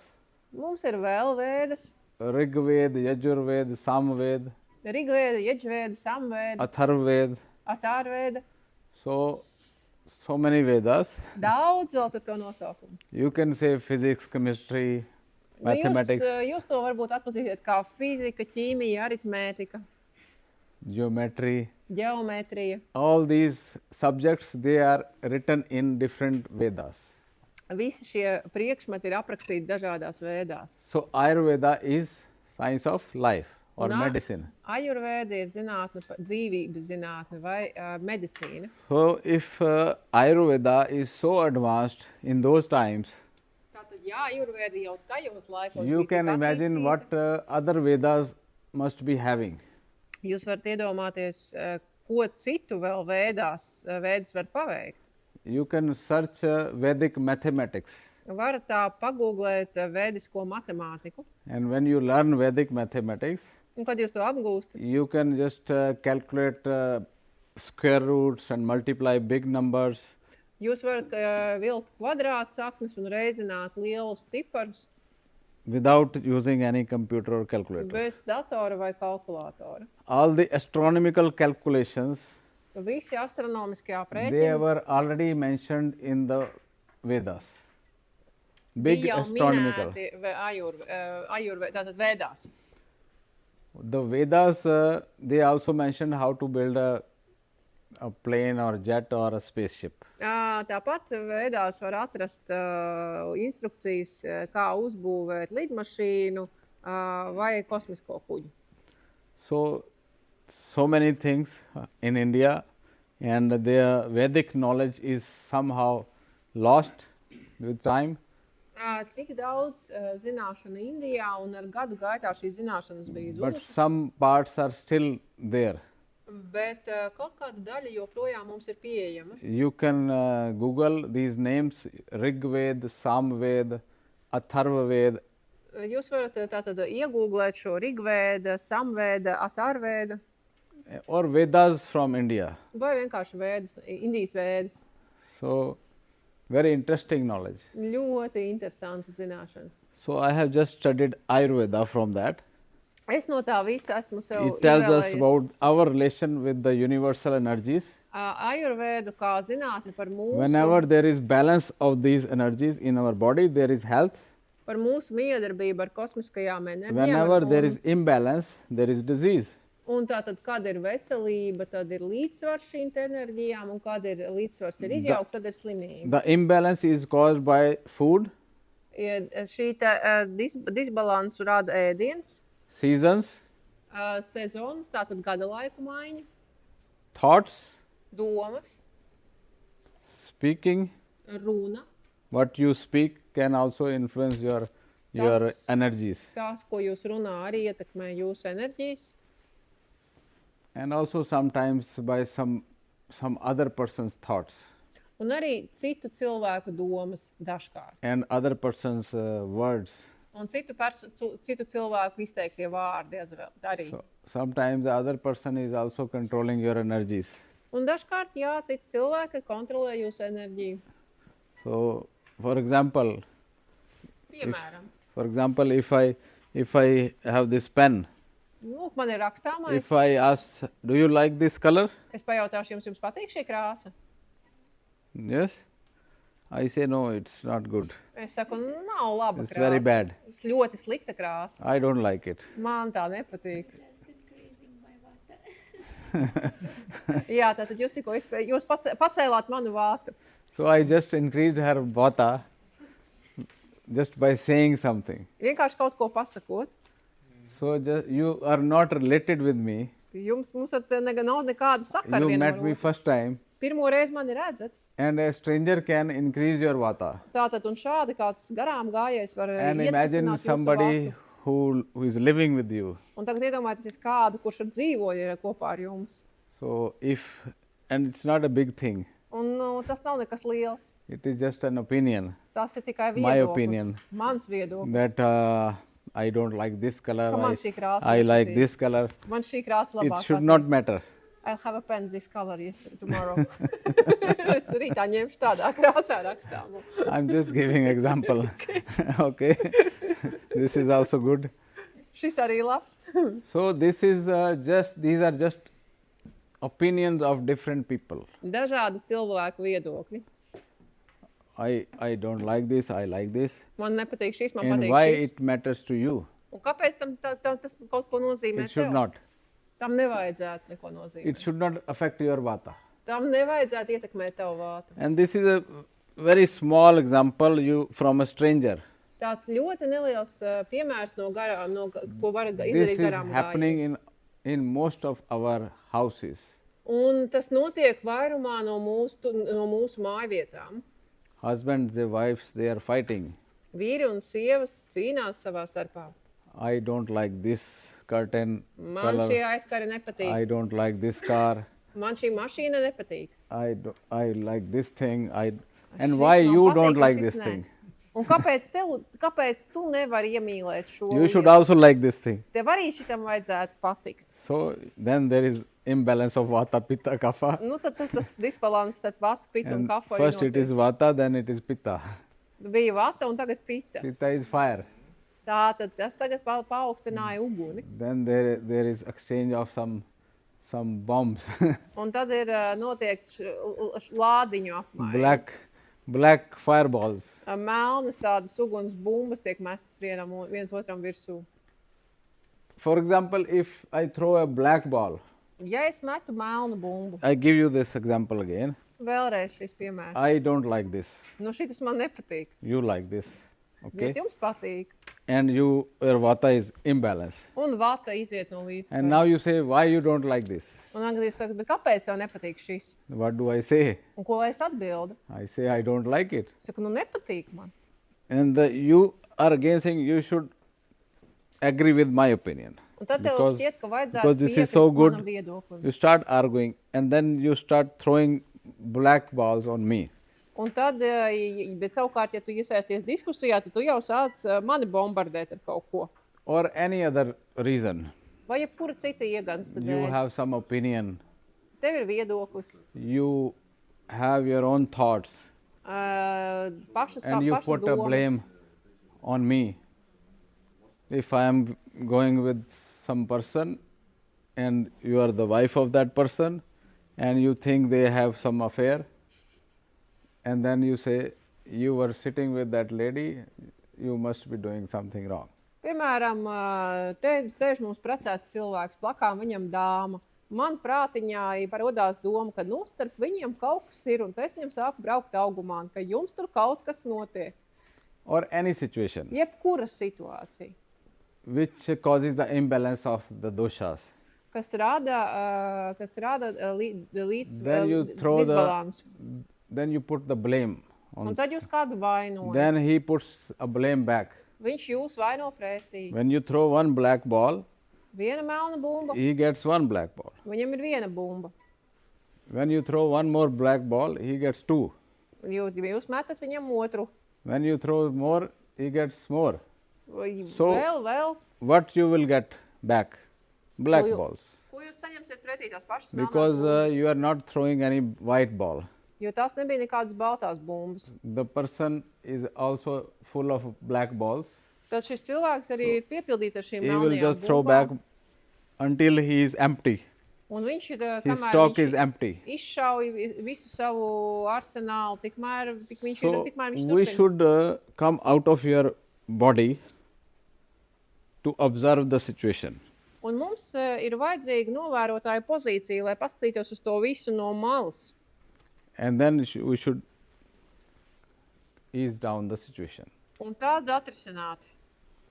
Mums ir vēl vēdas. Rigveda, Yajurveda, Samveda, Rigvēda, Jeģvēda, Samvēda, Atharveda. Atārvēda. So many Vedas. Daudz vēl tad to nosaukumu. You can say physics, chemistry, mathematics, Jūs to varbūt atpazīsiet kā fizika, ķīmija, aritmētika, geometry. ģeometrija. All these subjects, they are written in different Vedas. Visi šie priekšmeti ir aprakstīti dažādās vēdās. So Ayurveda is science of life or medicine. Ājurvēda ir zinātne, dzīvības zinātne vai medicīna. So if Ayurveda is so advanced in those times, Tātad, jā, Ājurvēda jau tajos laikos you bija can tik imagine attīstīta. what other Vedas must be having. Jūs varat iedomāties, ko citu vēl vēdas var paveikt. You can search Vedic mathematics. Varat tā pagūglēt vēdisko matemātiku. And when you learn Vedic mathematics, Un, kad jūs to apgūstat, you can just calculate square roots and multiply big numbers. jūs varat vilkt kvadrātsaknes un reizināt lielus ciparus Without using any computer or calculator. bez datora vai kalkulātora. All the astronomical calculations, Visi astronomiskie they aprēķini were already mentioned in the Vedas. Big bija jau astronomical. minēti Ājurvēdā, tātad vēdās. The Vedas, they also mentioned how to build a plane or jet or a spaceship. Tāpat vēdās var atrast instrukcijas, kā uzbūvēt lidmašīnu vai kosmisko kuģi. So many things in India, and their Vedic knowledge is somehow lost with time. Tik daudz zināšanu Indijā, un ar gadu gaitā šīs zināšanas bija But zudušas. some parts are still there. Bet kaut kāda daļa joprojām mums ir pieejama. You can Google these names: Rigveda, Samveda, Atharvaveda. Jūs varat tātad iegūglēt šo Rigvēda, Samvēda, Atārvēda Or Vedas from India. vai vienkārši vēdas, Indijas vēdas. So, very interesting knowledge. Ļoti interesantas zināšanas. So, I have just studied Ayurveda from that. Es no tā visa esmu sev It tells us izvēlējies about our relation with the universal energies. Ājurvēdu kā zinātni par Whenever there is balance of these energies in our body, there is health. par mūsu miedarbību ar kosmiskajām enerģijām. Whenever there is imbalance, there is disease. Un tātad, kad ir veselība, tad ir līdzsvars šīm te enerģijām, un kad ir līdzsvars ir izjauks, tad ir slimība. The imbalance is caused by food, Šī te disbalansu rada ēdiens, seasons, sezonas, tātad gada laiku maiņa, thoughts, domas, speaking. runa, What you speak can also influence your energies. tās, ko jūs runā, arī ietekmē jūsu enerģijas. And also sometimes by some other person's thoughts Un arī citu cilvēku domas dažkārt. and other person's words. Un citu cilvēku izteiktie vārdi arī. So sometimes the other person is also controlling your energies. Un dažkārt, jā, citi cilvēki kontrolē jūsu enerģiju. So, for example, Piemēram, if I have this pen, lūk, man ir rakstāmais. if I ask, do you like this color? Es pajautāšu, jums patīk šī krāsa? Yes. I say no, it's not good. Es saku, nav laba It's krāsa. very bad. Es ļoti slikta krāsa. I don't like it. Man tā nepatīk. Jā, tātad jūs tikko jūs pacēlāt manu vātu. So I just increased her vata just by saying something. Vienkārši kaut ko pasakot. So you are not related with me. Mums ar te nav nekāda sakara You vienam met ar me otru. first time, Pirmo reizi mani redzat. and a stranger can increase your vata. Tātad un šādi kāds garām gājējs var And imagine iekustināt jūsu somebody vātu. who is living with you. Un tagad iedomājieties kādu, kurš ar dzīvoja kopā ar jums. So and it's not a big thing. Un tas nav nekas liels. It is just an opinion Tas ir tikai My viedoklis. opinion. Mans viedoklis. that I don't like this color. Ka man šī krāsa I like nepatīk. this color. Man šī krāsa It labāk should patīk. not matter. I'll have a pen this color tomorrow. Es rītā ņemšu tādā krāsā rakstāmu. I'm just giving example. Okay. This is also good. Šis arī labs. So this is these are just opinions of different people. Dažādi cilvēku viedokļi. I don't like this, I like this. Man nepatīk šis, man And patīk why šis. it matters to you? Un kāpēc tam tas kaut ko nozīmē It should tev? not. Tam nevajadzētu neko nozīmēt. It should not affect your vata. Tam nevajadzētu ietekmēt tavu vātu. And this is a very small example from a stranger. Tāds ļoti neliels piemērs no ko var This izdarīt is garām happening in most of our houses. Un tas notiek vairumā no mūsu mājvietām. Husbands, their wives, they are fighting. Vīri un sievas cīnās savā starpā. I don't like this curtain Man color. šie aizkari nepatīk. I don't like this car. Man šī mašīna nepatīk. I like this thing. And Šis why man you patīk, don't un like šis this nē. thing? Un kāpēc tu nevari iemīlēt šo You should lietu? also like this thing. Tev arī šitam vajadzētu patikt. So then there is imbalance of vata, pitta, kapha. Nu, tad tas disbalans starp vatu, pitu un And kafu arī first it notiek. is vata, then it is pitta. Bija vata un tagad pita. Pitta is fire. Tātad tas tagad paaugstināja uguni. Then there is exchange of some bombs. Un tad ir notiek lādiņu apmaiņa. black fireballs. Melnas tādas uguns bumbas tiek mestas viens otram virsū. For example, if I throw a black ball, Ja es metu melnu bumbu, I give you this example again. vēlreiz šis piemērs. I don't like this. Nu, šitas man nepatīk. You like this. Okay? Bet jums patīk. And your vata is imbalance. Un vata iziet no And līdzsvara. now you say, why you don't like this? Un tagad jūs sakat, bet kāpēc tev nepatīk šis? What do I say? Un ko lai es atbildu? I say, I don't like it. Es saku, nu nepatīk man. And you are again saying, you should agree with my opinion. Un tad tev Because- šķiet, ka because vajadzētu this is piekrist so good. manam viedoklim. You start arguing and then you start throwing black balls on me. Un tad, bet savukārt, ja tu iesaisties diskusijā, tad tu jau sāc mani bombardēt ar kaut ko. Or any other reason. Vai jebkura cita iegansta You dēļ. have some opinion. Tev ir viedoklis. You have your own thoughts. Pašas And you put a blame on me. If I am going with some person and you are the wife of that person and you think they have some affair, and then you say, you were sitting with that lady, you must be doing something wrong. Piemēram, te sēž mums precēts cilvēks, plakām viņam dāma. Man prātiņā parodās doma, ka starp viņiem kaut kas ir, un es viņam sāku braukt augumā, ka jums tur kaut kas notiek. Or any situation Jebkura situācija, which causes the imbalance of the doshas. kas rada Then you throw disbalansu. Then you put the blame Un on. tad jūs kādu vainojat. Then he puts a blame back. Viņš jūs vaino pretī. When you throw one black ball, Viena melna bumba, he gets one black ball. viņam ir viena bumba. When you throw one more black ball, he gets two. Jūs metat viņam otru. When you throw more, he gets more. So- Vēl. What you will get back? Black Ko you- balls. Ko jūs saņemsiet pretī tās pašas melnās Because bumbas? you are not throwing any white ball. Jo tās nebija nekādas baltās bumbas. The person is also full of black balls. Tad šis cilvēks arī ir piepildīts ar šīm He will melnajām just throw back bumbām. until he is empty. Un viņš ir, His kamēr stock viņš is empty. izšauj visu savu arsenālu, tikmēr viņš So viņš we turpina. should come out of your body to observe the situation. Un mums ir vajadzīga novērotāja pozīcija, lai paskatītos uz to visu no malas. And then we should ease down the situation. Un tad atrisināt.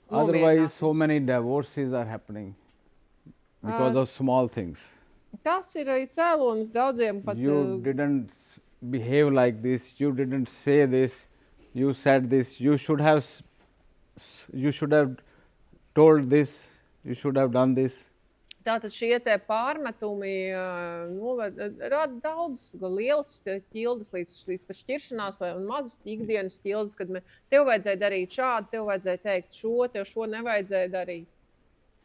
Otherwise, so nomierināties. many divorces are happening because of small things. Tas ir arī cēlonis daudziem pat. You didn't behave like this, you didn't say this, you said this, you should have told this, you should have done this. Tātad šie te pārmetumi rada daudz lielas ķildes līdz pat šķiršanās vai mazas ikdienas ķildes, kad tev vajadzēja darīt šādu, tev vajadzēja teikt šo, tev šo nevajadzēja darīt.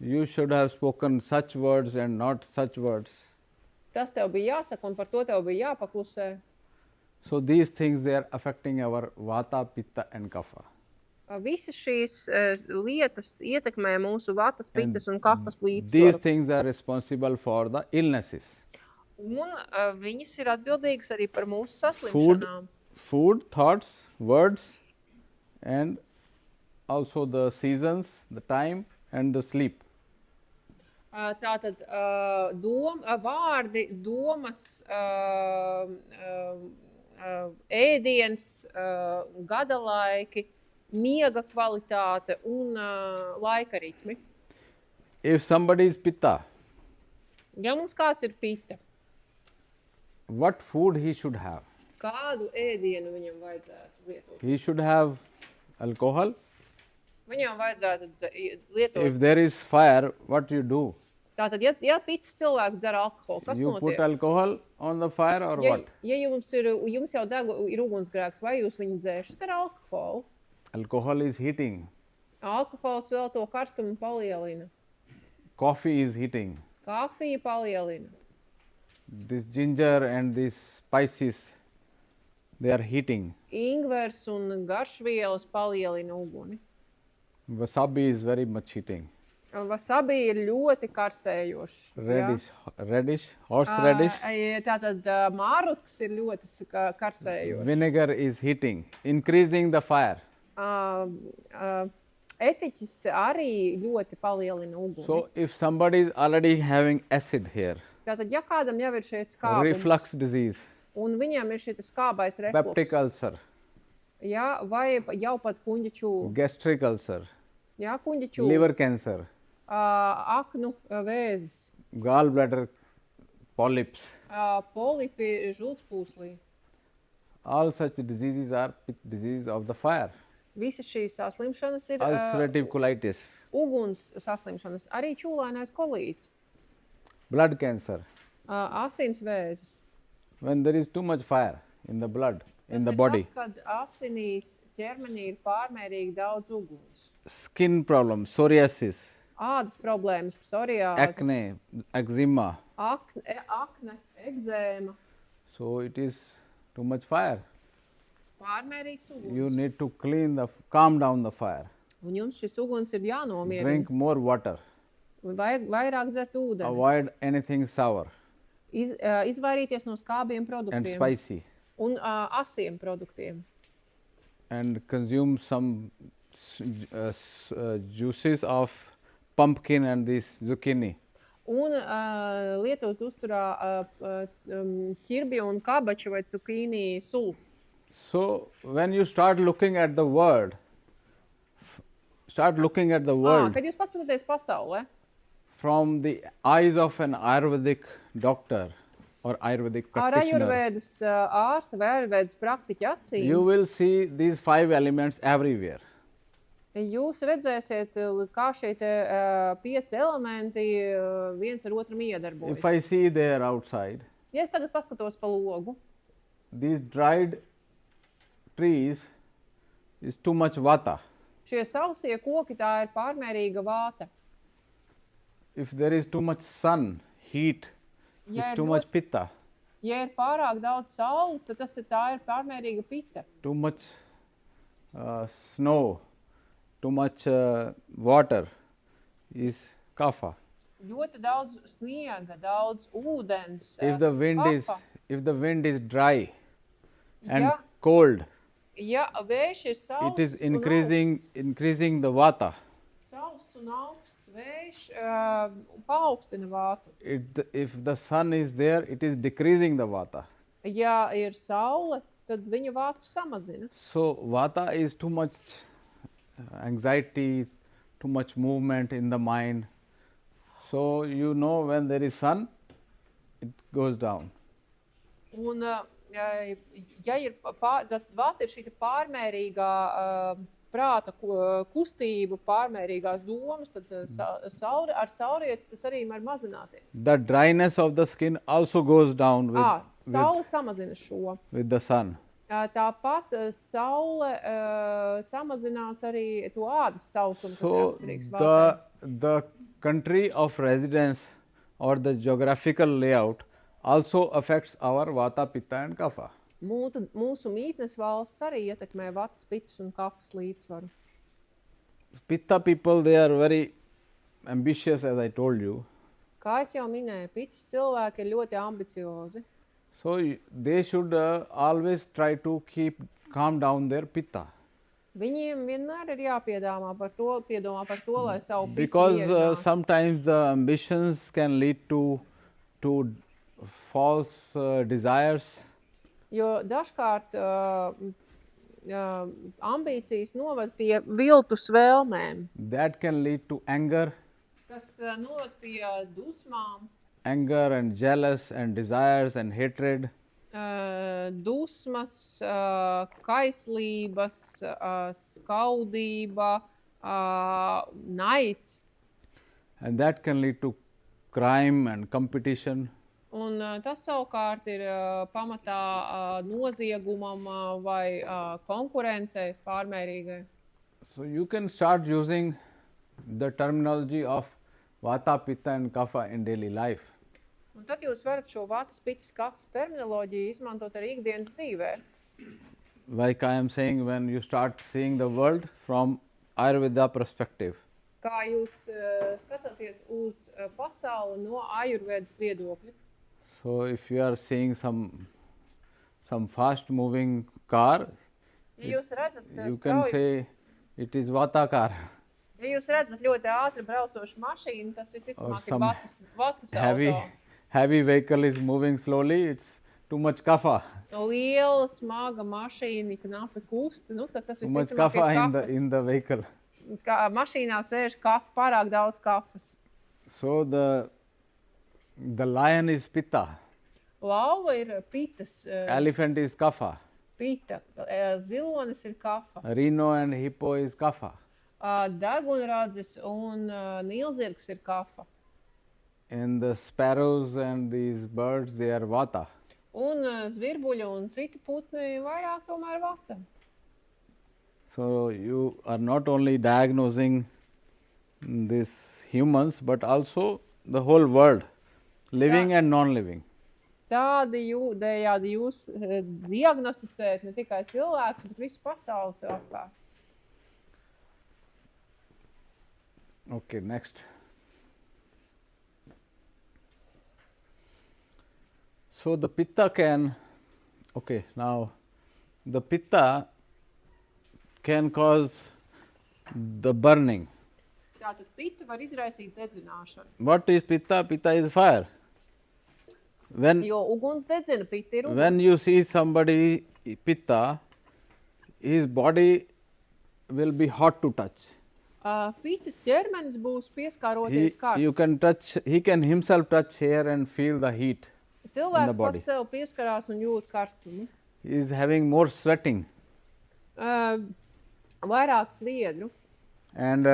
You should have spoken such words and not such words. Tas tev bija jāsaka un par to tev bija jāpaklusē. So these things, they are affecting our vata, pitta and kapha. Visas šīs lietas ietekmē mūsu vatas, pitas un kafas These līdzsvaru. things are responsible for the illnesses. Un viņas ir atbildīgas arī par mūsu saslimšanām. Food, thoughts, words, and also the seasons, the time and the sleep. Tātad vārdi, domas, ēdiens, gada laiki, miega kvalitāte un laika ritmi. If somebody is pitta, Ja mums kāds ir pita, what food he should have? kādu ēdienu viņam vajadzētu lietot? He should have alcohol. Viņam vajadzētu lietot. If there is fire, what you do? Tātad, ja pitas cilvēks dzer alkoholu, kas You put notiek? alcohol on the fire or Ja what? jums jau ir ugunsgrēks, vai jūs viņu dzēšat ar alkoholu? Alcohol is heating. Alkohols vēl to karstumu palielina. Coffee is heating. Kafija palielina. This ginger and these spices, they are heating. Ingvers un garšvielas palielina uguni. Wasabi is very much heating. Wasabi ir ļoti karsējošs. Reddish, horse radish. Tātad mārutks ir ļoti karsējošs. Vinegar is heating, increasing the fire. Etiķis arī ļoti palielina uguni. So if somebody is already having acid here, Tātad, ja kādam jau ir šeit skābums, reflux disease, un viņam ir šeit skābais peptic refluks, ulcer, ja, vai jau pat kuņģa čūla, gastric ulcer, ja, kuņģa čūla, liver cancer, aknu vēzis, gallbladder polyps, polipi žultspūslī. all such diseases are diseases of the fire. Visas šīs saslimšanas ir Ulcerative colitis, uguns saslimšanas, arī čūlainais kolīts, blood cancer. asins vēzis. When there is too much fire in the blood, in Tas the ir body. Tad, kad asinīs ķermenī ir pārmērīgi daudz uguns. Skin problems, psoriasis, Ādas problēmas, psoriāze, acne, eczema. akne, egzēma, So it is too much fire. pārmērīgs uguns. You need to calm down the fire. Un jums šis uguns ir jānomierina. Drink more water. Vajag vairāk dzert ūdeni. Avoid anything sour Izvairīties no skābiem and produktiem spicy. un asiem produktiem. And consume some juices of pumpkin and this zucchini. Un lietot uzturā ķirbju un kabaču vai cukīni sulu. So when you start looking at the world, Kad jūs paskatāties pasaulē, from the eyes of an Ayurvedic doctor or Ayurvedic ar practitioner, Ājurvēdas ārsta vai Ājurvēdas praktiķa acīm, you will see these 5 elements everywhere. jūs redzēsiet, kā šie 5 elementi viens ar otru iedarbojas. If I see there outside, Ja es tagad paskatos pa logu, these dried trees is too much vata. šie sausie koki, tā ir pārmērīga vāta. If there is too much sun, heat, Ja is ir too much pitta. Ja ir pārāk daudz saules, tad tā ir pārmērīga pita. Too much snow, too much water is kapha. Ļoti daudz sniega, daudz ūdens, If the wind is dry and Ja. cold, Ja vējš ir sauss it is un increasing the vata. sauss un augsts vējš paaugstina vātu. If the sun is there, it is decreasing the vata. Ja ir saule, tad viņa vātu samazina. So vata is too much anxiety, too much movement in the mind. So you know when there is sun, it goes down. Un, ja ir tad vata ir šī pārmērīgā prāta kustība, pārmērīgās domas, tad ar saurieti tas arī var mazināties. The dryness of the skin also goes down saule samazina šo. With the sun. Tāpat saule samazinās arī to ādas sausumu, kas ir raksturīgs vatai. The country of residence or the geographical layout also affects our vata, pitta and kapha. Mūsu mītnes valsts arī ietekmē vatas, pitas un kafas līdzsvaru. Pitta people, they are very ambitious, as I told you. Kā es jau minēju, pitas cilvēki ir ļoti ambiciozi. So they should always try to calm down their pitta. Viņiem vienmēr ir jāpiedomā par to, lai savu pitu Because sometimes the ambitions can lead to false desires. Jo dažkārt ambīcijas noved pie viltus vēlmēm. That can lead to anger. Kas noved pie dusmām. Anger and jealous and desires and hatred. Dusmas, kaislības, skaudība, naids. And that can lead to crime and competition. Un tas savukārt ir pamatā noziegumam vai konkurencei pārmērīgai. So you can start using the terminology of vata, pitta and kapha in daily life. Un tad jūs varat šo vatas, pitas, kafas terminoloģiju izmantot arī ikdienas dzīvē. Like I am saying, when you start seeing the world from Ayurveda perspective. Kā jūs skatāties uz pasauli no Ājurvēdas viedokļa? So if you are seeing some fast moving car, ja jūs redzat, you can say it is vata car. Ja jūs redzat ļoti ātri braucošu mašīnu, tas visticamāk ir vatas auto. Heavy vehicle is moving slowly, it's too much kapha. Liela, smaga mašīna, knapi kusta, tad tas too much visticamāk kapha ir kafas. in the vehicle. Mašīnā sēž pārāk daudz kafas. So the lion is pitta. Lauva ir pitas. Elephant is kapha. Pita. Zilonis ir kafa. Rhino and hippo is kapha. Degunradzis un nīlzirgs ir kafa. And the sparrows and these birds, they are vata. Un zvirbuļi un citi putni vairāk tomēr vata. So you are not only diagnosing these humans, but also the whole world, living and non-living. Tādējādi jūs diagnosticējat ne tikai cilvēkus, bet visu pasauli apkārt. Okay, next. So the pitta can, now the pitta can cause the burning. Tātad pita var izraisīt dedzināšanu. What is pitta? Pitta is fire. Jo uguns dedzina, pita ir uguns. When you see somebody pitta, his body will be hot to touch. Pitas ķermenis būs pieskāroties karsts. He can himself touch here and feel the heat. Cilvēks pats sev pieskarās un jūt karstumu. He is having more sweating. Vairāk sviedru. And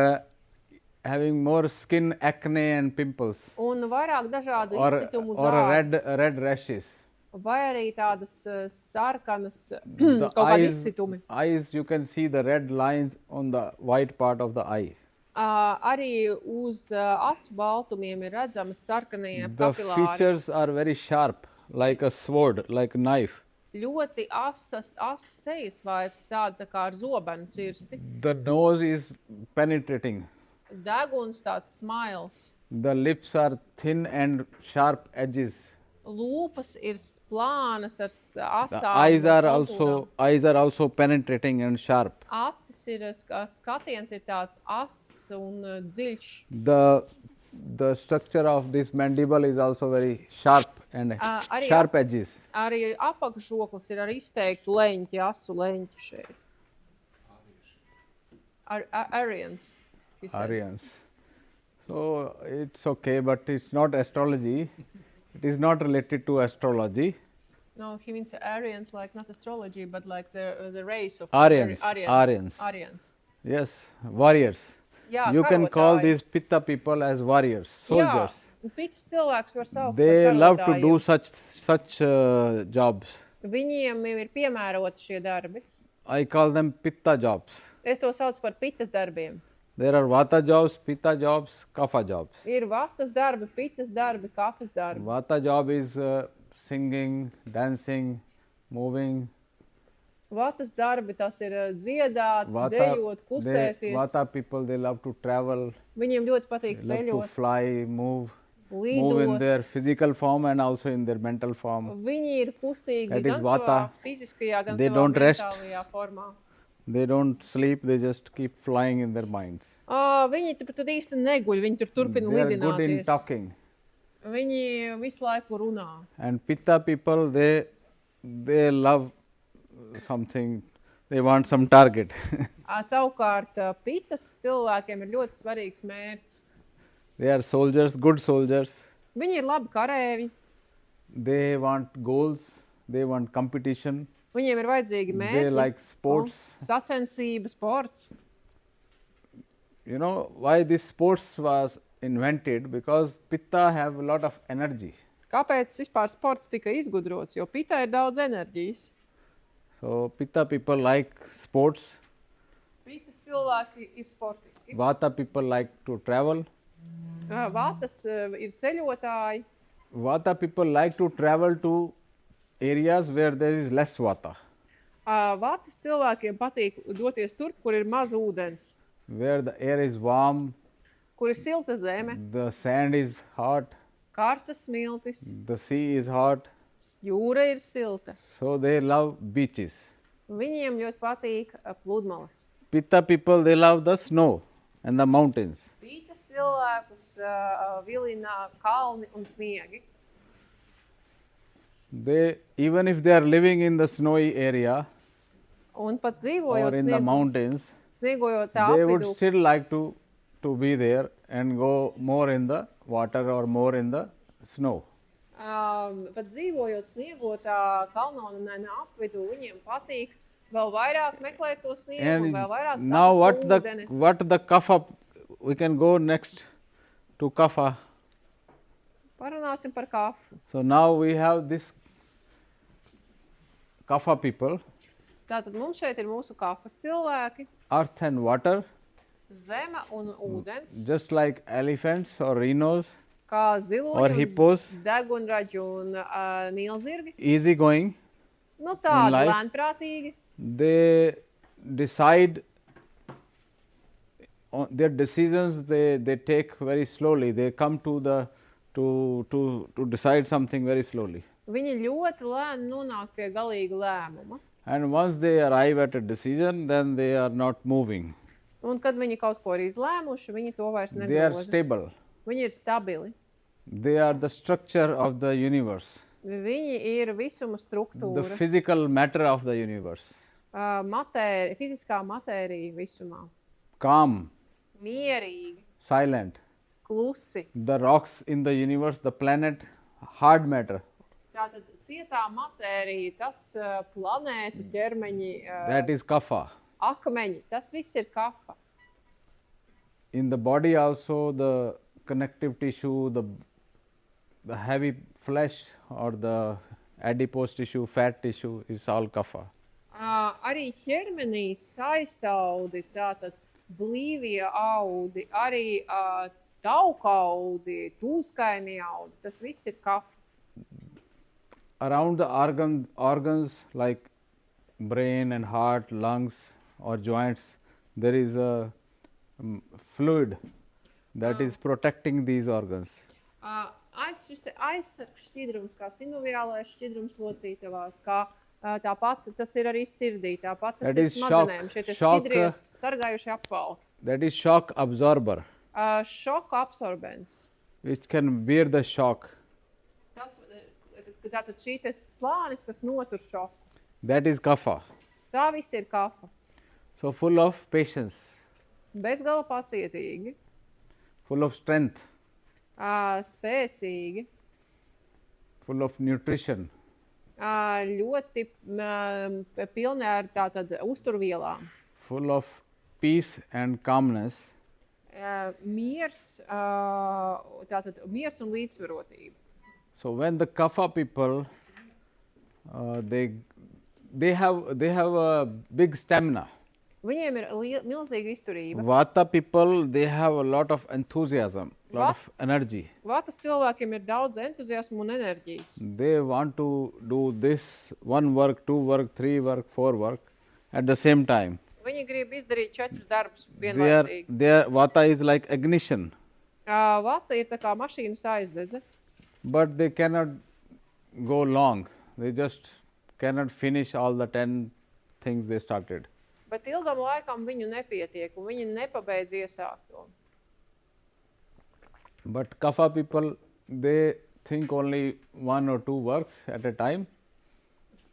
having more skin acne and pimples. Un vairāk dažādu izsitumu uz or ādas. red rashes. Vai arī tādas sarkanas kaut kādi izsitumi. Eyes, you can see the red lines on the white part of the eye. Arī uz acu baltumiem ir redzamas sarkanie papilāri. The features are very sharp, like a sword, like a knife. Ļoti asas sejas vairs tāda kā ar zobenu cirsti. The nose is penetrating. Deguns tāds smiles. The lips are thin and sharp edges. Lūpas ir plānas ar The asām. eyes are kontūrām. also penetrating and sharp. Acis ir, skatiens ir tāds ass un dziļš. The structure of this mandible is also very sharp and Arī sharp edges. Arī apakšžoklis ir ar izteiktu leņķi, asu leņķi šeit. Aryans. he says. Aryans. So it's okay, but it's not astrology. It is not related to astrology. No, he means Aryans, like not astrology, but like the race of Aryans. Aryans. Yes, warriors. Jā, You can call karotāji. these Pitta people as warriors, soldiers. Jā, pitas cilvēks var saukt They par love to karotājiem. do such jobs. Viņiem ir piemēroti šie darbi. I call them Pitta jobs. Es to saucu par pitas darbiem. There are Vata jobs, Pitta jobs, Kapha jobs. Ir vatas darbi, pitas darbi, kafas darbi. Vata job is singing, dancing, moving. Vatas darbi, tas ir dziedāt, dejot, kustēties. Vata people, they love to travel, Viņiem ļoti patīk they love to ceļot, fly, move in lidot. their physical form and also in their mental form. Viņi ir kustīgi That is gan vata. savā fiziskajā, gan They savā don't rest. mentālajā formā. They don't sleep, they just keep flying in their minds. Viņi tad īsti neguļ, viņi tur turpina They are good in lidināties. talking. Viņi visu laiku runā. And Pitta people, they love something, they want some target. Savukārt pitas cilvēkiem ir ļoti svarīgs mērķis. They are soldiers, good soldiers. Viņi ir labi karēvi, They want goals, they want competition, viņiem ir vajadzīgi they mērķi, like sports. sacensības, sports. You know why this sports was invented? Because Pitta have a lot of energy. Kāpēc vispār sports tika izgudrots? Jo pitā ir daudz enerģijas. So Pitta people like sports, Pitas cilvēki ir sportiski. Vata people like to travel. Vatas ir ceļotāji. Vata people like to travel to areas where there is less Vata, Vatas cilvēkiem patīk doties tur, kur ir maz ūdens, where the air is warm, kur ir silta zeme, the sand is hot, karstas smiltis, the sea is hot. jūra ir silta. So they love beaches. Viņiem ļoti patīk pludmales. Pitta people, they love the snow and the mountains. Pitas cilvēkus vilina kalni un sniegi. They, even if they are living in the snowy area Un pat or dzīvojot in the mountains, sniegojot tā they would apvidū, still like to be there and go more in the water or more in the snow. pat dzīvojot sniegotā kalnonainā apvidū, viņiem patīk vēl vairāk meklēt to sniegu un vēl vairāk And now atrast ūdeni. what the Kapha, we can go next to Kapha. Parunāsim par kafu. So now we have this Kapha people, Tātad mums šeit ir mūsu kafas cilvēki, earth and water, zeme un ūdens, just like elephants or rhinos kā or ziloņi, hippos, degunraģi un nīlzirgi. easy going. Nu tādi life. lēnprātīgi. They decide on their decisions, they take very slowly. They come to decide something very slowly. Viņi ļoti lēni nonāk pie galīga lēmuma. And once they arrive at a decision, then they are not moving. Un kad viņi kaut ko ir izlēmuši, viņi to vairs They are negroza. stable. Viņi ir stabili. They are the structure of the universe, Viņi ir visuma the struktūra, physical matter of the universe. Fiziskā matērija visumā. Calm, Mierīgi, silent. klusi. The rocks in the universe, the planet, hard matter. Tātad cietā matērija, tas planētu ķermeņi, That is Kapha. akmeņi, tas viss ir kafa. In the body also, the connective tissue, the heavy flesh or the adipose tissue, fat tissue is all Kapha. Arī ķermenī saistaudi, tātad blīvie audi, arī taukaudi, tūskainie audi, tas viss ir kafa. Around the organs like brain and heart, lungs or joints, there is a fluid that is protecting these organs. šis te aizsargs šķidrums, kā sinoviālais šķidrums locītavās, kā tāpat tas ir arī sirdī, tāpat tas That ir is smadzenēm, šie te shock, šķidrie sargājušie apvalki. That is shock absorber, Šoka absorbents. which can bear the shock. Tas, tātad šī te slānis, kas notur šoku. That is kapha. Tā viss ir kafa. So full of patience, Bezgala pacietīgi, full of strength, spēcīgi, full of nutrition. Ļoti pilni ar tātad uzturvielām. Full of peace and calmness. Miers, tātad miers un līdzsvarotība. So when the kapha people, they have a big stamina. Viņiem ir milzīga izturība. Vata people, they have a lot of enthusiasm, lot of energy. Vatas cilvēkiem ir daudz entuziasmu un enerģijas. They want to do this 1 work, 2 work, 3 work, 4 work at the same time. Viņi grib izdarīt 4 darbus vienlaicīgi. Their vata is like ignition, Vata ir tā kā mašīnas aizdedze, but they cannot go long. They just cannot finish all the 10 things they started. bet ilgam laikam viņu nepietiek un viņi nepabeidz iesākto. But kapha people, they think only 1 or 2 works at a time,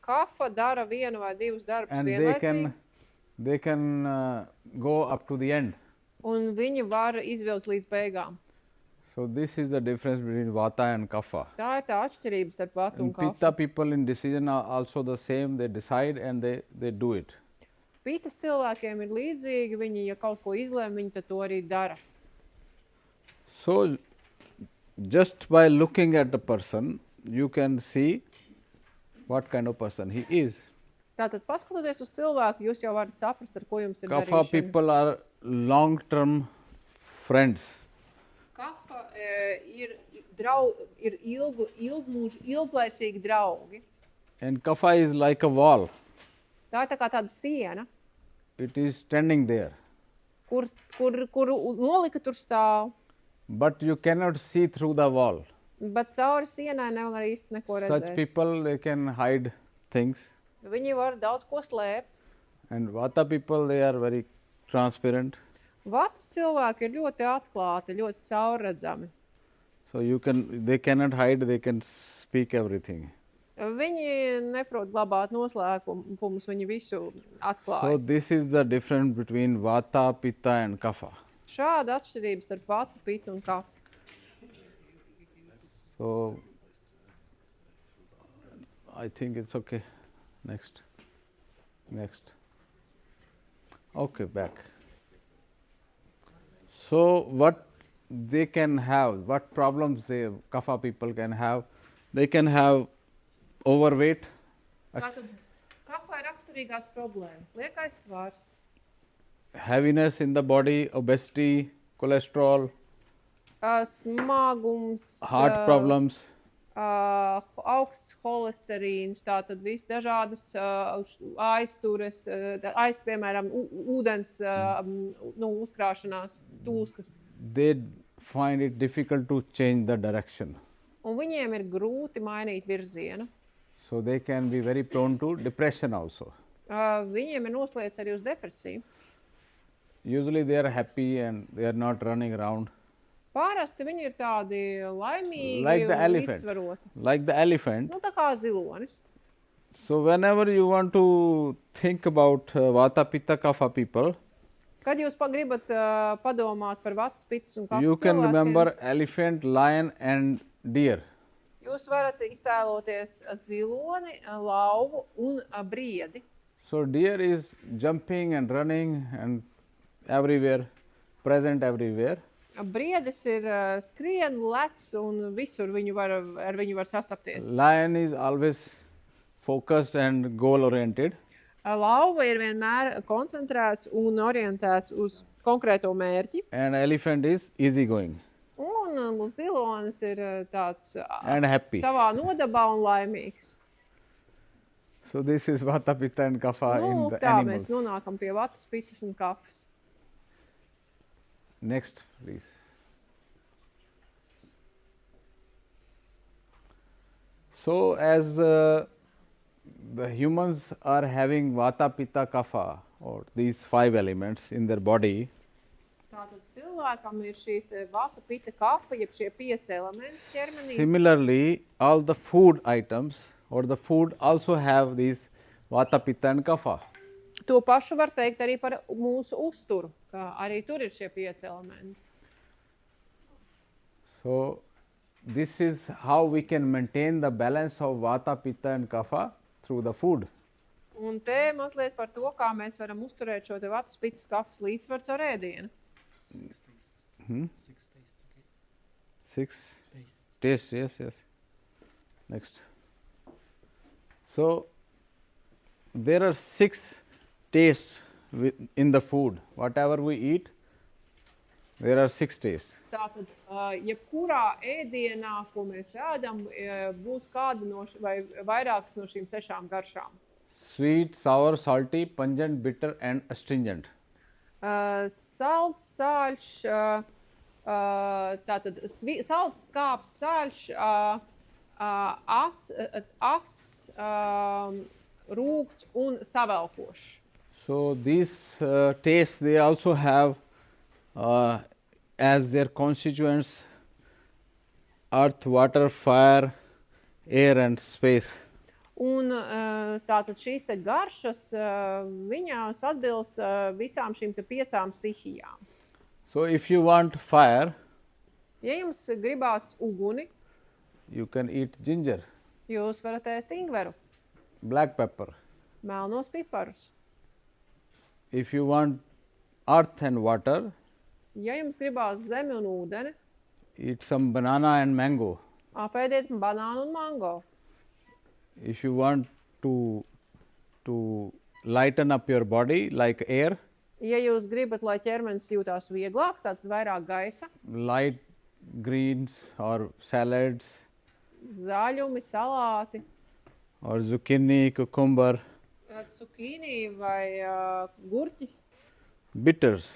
Kafa dara 1 vai 2 darbus and vienlaicīgi, they can go up to the end. un viņi var izvilkt līdz beigām. So this is the difference between vata and kapha. Tā ir tā atšķirība starp vatu un And kafu. pitta people in decision are also the same. They decide and they do it. Pitas cilvēkiem ir līdzīgi, viņi, ja kaut ko izlēma, viņi tad to arī dara. So just by looking at the person, you can see what kind of person he is. Tātad, paskatoties uz cilvēku, jūs jau varat saprast, ar ko jums ir Kapha darīšana. people are long-term friends. Kafa ir ilglaicīgi draugi. And kapha is like a wall. Tā ir tā kā tāda siena, It is standing there. kuru nolika tur stāv, But you cannot see through the wall. bet cauri sienai nevar īsti neko Such redzēt. people, they can hide things. Viņi var daudz ko slēpt. And vata people, they are very transparent. Vatas cilvēki ir ļoti atklāti, ļoti caurredzami. So they cannot hide, they can speak everything. Viņi neprot glabāt noslēpumus, viņi visu So atklāja. this is the difference between vata, pitta and kapha. Šāda atšķirība starp vatu, pitu un kafu. So I think it's okay. Next. Okay, back. So what they can have, what problems kapha people can have? They can have overweight. Tātad kafai ir raksturīgās problēmas. Liekais svars, Heaviness in the body, obesity, cholesterol, smagums, heart problems, augsts holesterīns, tātad viss dažādas aiztures, piemēram, ūdens uzkrāšanās, tūskas. they find it difficult to change the direction. Un viņiem ir grūti mainīt virzienu. So they can be very prone to depression also. Viņiem ir noslēdz arī uz depresiju. Usually they are happy and they are not running around. Parasti viņi ir tādi laimīgi Like the un elephant. līdzsvaroti. Like the elephant. Nu, tā kā zilonis. So whenever you want to think about vata, pitta, kapha people, Kad jūs gribat padomāt par vatas, pitas un kafas you can cilvēkiem, remember elephant, lion and deer. jūs varat iztēloties ziloni, lauvu un briedi. So deer is jumping and running and everywhere, present everywhere. Briedis ir skrien, lec un visur ar viņu var sastapties. Lion is always focused and goal oriented. Lauva ir vienmēr koncentrēts un orientēts uz konkrēto mērķi. And elephant is easygoing Un zilonis ir tāds and happy. savā nodabā un laimīgs. So this is vata, pitta and kapha in the Tā animals. mēs nonākam pie vatas, pitas un kafas. Next, please. So, as the humans are having vata, pitta, kapha, or these 5 elements in their body, Tātad cilvēkam ir šīs te vata, pita, kafa, jeb šie 5 elementi ķermenī. similarly, all the food items or the food also have these vata, pitta and kapha. To pašu var teikt arī par mūsu uzturu, ka arī tur ir šie 5 elementi. So, this is how we can maintain the balance of vata, pitta and kapha through the food. Un te mazliet par to, kā mēs varam uzturēt šo te vatas, pitas, kafas līdzsvaru ar ēdienu. 6 tastes, yes. Next. So, there are 6 tastes in the food. Whatever we eat, there are 6 tastes. Tātad, jebkurā ēdienā, ko mēs ēdam, būs kāda no vai vairākas no šīm 6 garšām. Sweet, sour, salty, pungent, bitter and astringent. Salds, sāļš, tātad salds, skāps, sāļš, rūgts un savelkošs. So, these tastes, they also have as their constituents earth, water, fire, air and space. Un tātad šīs te garšas, viņās atbilst visām šīm te 5 stihijām. So, if you want fire, Ja jums gribās uguni, you can eat ginger, jūs varat ēst ingveru, black pepper. melnos piparus. If you want earth and water, Ja jums gribās zemi un ūdeni, eat some banana and mango. apēdiet banānu un mango. If you want to lighten up your body like air, Ja jūs gribat, lai ķermenis jūtās vieglāks, tad vairāk gaisa, light greens or salads zaļumi, salāti, or zucchini, cucumber, cukīnī vai gurķi, bitters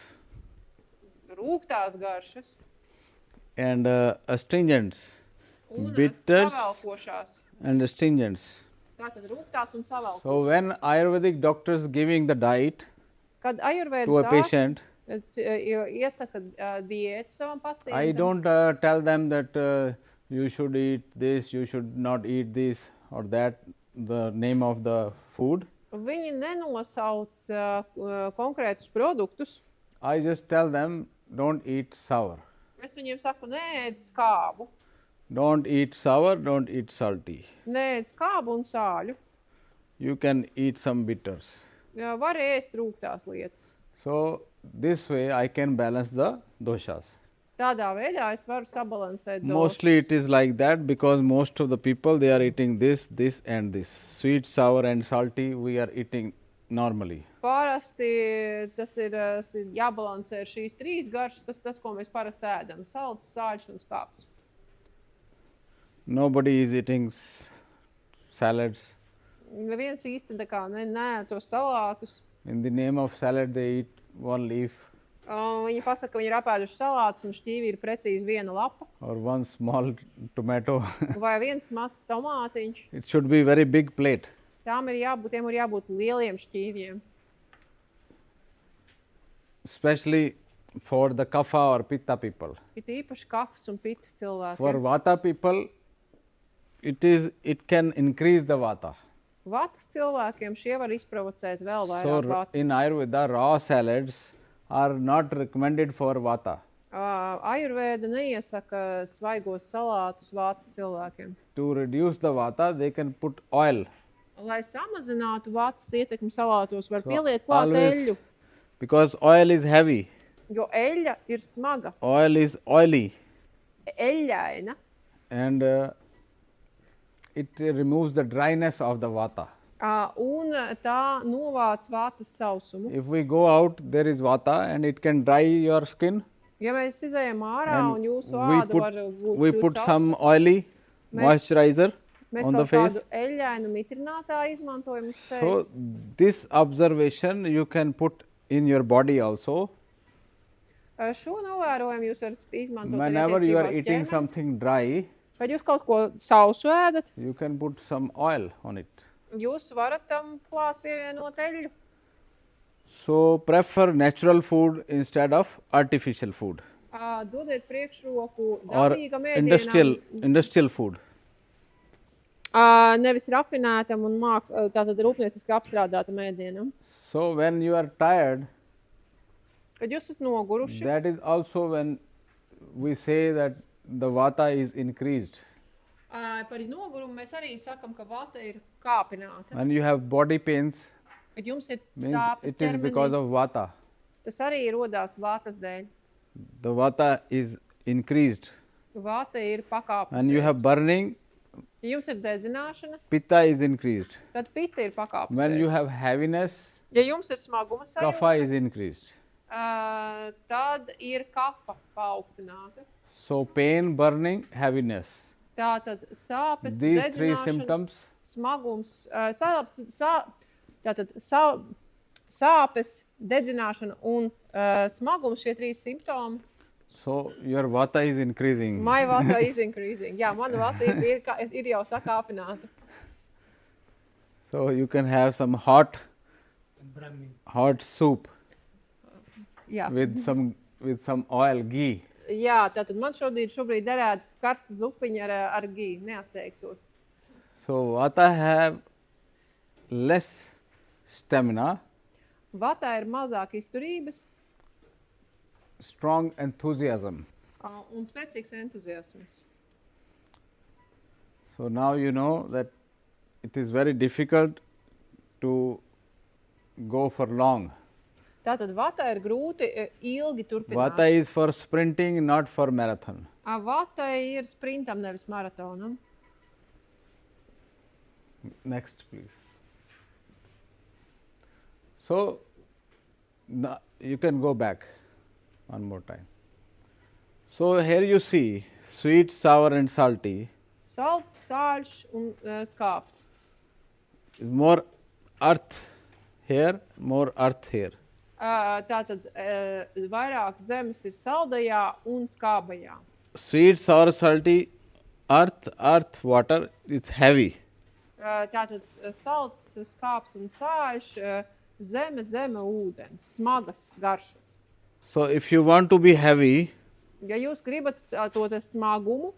rūgtās garšas and astringents. un Bitters savelkošās. and astringents. Tātad rūgtās un savelkošās. So, when Ayurvedic doctors giving the diet Kad to Ājurvēdas a patient, iesaka diētu savam pacientam, I don't tell them that you should eat this, you should not eat this or that, the name of the food. viņi nenosauc konkrētus produktus. I just tell them, don't eat sour. Es viņiem saku, neēd skābu, Don't eat sour, don't eat salty. neēd skābu un sāļu. You can eat some bitters. Var ēst rūgtās lietas. So, this way I can balance the doshas. Tādā veidā es varu sabalansēt Mostly došas. it is like that because most of the people, they are eating this, this and this. Sweet, sour and salty we are eating normally. Parasti tas ir jābalansē ar šīs 3 garšas, tas, ko mēs parasti ēdam. Salds, sāļš un skāps. Nobody is eating salads. Neviens īsti tā kā neēd tos salātus. In the name of salad they eat 1 leaf Viņi pasaka, ka viņi ir apēduši salātus un šķīvī ir precīzi 1 lapa or 1 small tomato. vai 1 mazs tomātiņš. It should be very big plate. Tiem ir jābūt lieliem šķīviem. Especially for the kapha or pitta people. It īpaši kafas un pitas cilvēkiem. For vata people, it can increase the vata. Vatas cilvēkiem šie var izprovocēt vēl vairāk So vatas. in Ayurveda, raw salads are not recommended for vata. Ājurvēda neiesaka svaigos salātus vatas cilvēkiem. To reduce the vata, they can put oil. Lai samazinātu vatas ietekmi salātos, var So pieliet klāt always- eļļu, Because oil is heavy, jo eļļa ir smaga, oil is oily eļļaina, and it removes the dryness of the vata. un tā novāc vatas sausumu. If we go out, there is vata and it can dry your skin. Ja mēs izējam ārā And un jūsu we āda var būt we kļūt put some sausa, oily Mēs- moisturizer mēs on the kaut face. kādu eļļainu mitrinātāju izmantojam uz So sejas. this observation you can put in your body also. Šo novērojumu jūs varat izmantot arī Whenever you are attiecībā uz eating ķermeni. something dry, Kad jūs kaut ko sausu ēdat, you can put some oil on it. jūs varat tam klāt pievienot eļļu. So prefer natural food instead of artificial food Dodiet priekšroku or dabīgam ēdienam, industrial food. nevis rafinētam un tātad rūpnieciski apstrādātam ēdienam. So when you are tired, Kad jūs esat noguruši, that is also when we say that the vata is increased. par nogurumu mēs arī sakam, ka vata ir kāpināta. When you have body pains, Kad jums ir means sāpes it is because ķermenī, of vata. tas arī rodās vātas dēļ. The vata is increased. Vata ir pakāpusies. When you have burning, Ja jums ir dedzināšana, pitta is increased. tad pita ir pakāpusies. When you have heaviness, Ja jums ir smaguma kapha sajūta, is increased. tad ir kafa paaugstināta. So pain, burning, heaviness. Tātad sāpes, These three dedzināšana, symptoms smagums, tātad sāpes, dedzināšana un smagums, šie trīs simptomi. So your vata is increasing. My vata is increasing. Jā, mana vata ir jau sakāpināta. So you can have some hot soup Jā, with some oil, ghee. Jā, tātad man šobrīd derētu karsta zupiņa ar giju, neatteiktot. So vata have less stamina, Vatā ir mazāk izturības strong enthusiasm. un spēcīgs entuziasms. So now you know that it is very difficult to go for long. Tātad vatā ir grūti ilgi turpināt. Vata is for sprinting, not for marathon. Vata ir sprintam, nevis maratonam. Next, please. So you can go back one more time. So here you see sweet, sour and salty. Salts, sāļš un skāps. Is more earth here, more earth here. Tātad vairāk zemes ir saldajā un skābajā. Sweet, sour, salty, earth, water, it's heavy. Tātad salts, skāps un sāļš, zeme, ūdens, smagas garšas. So if you want to be heavy, Ja jūs gribat to smagumu,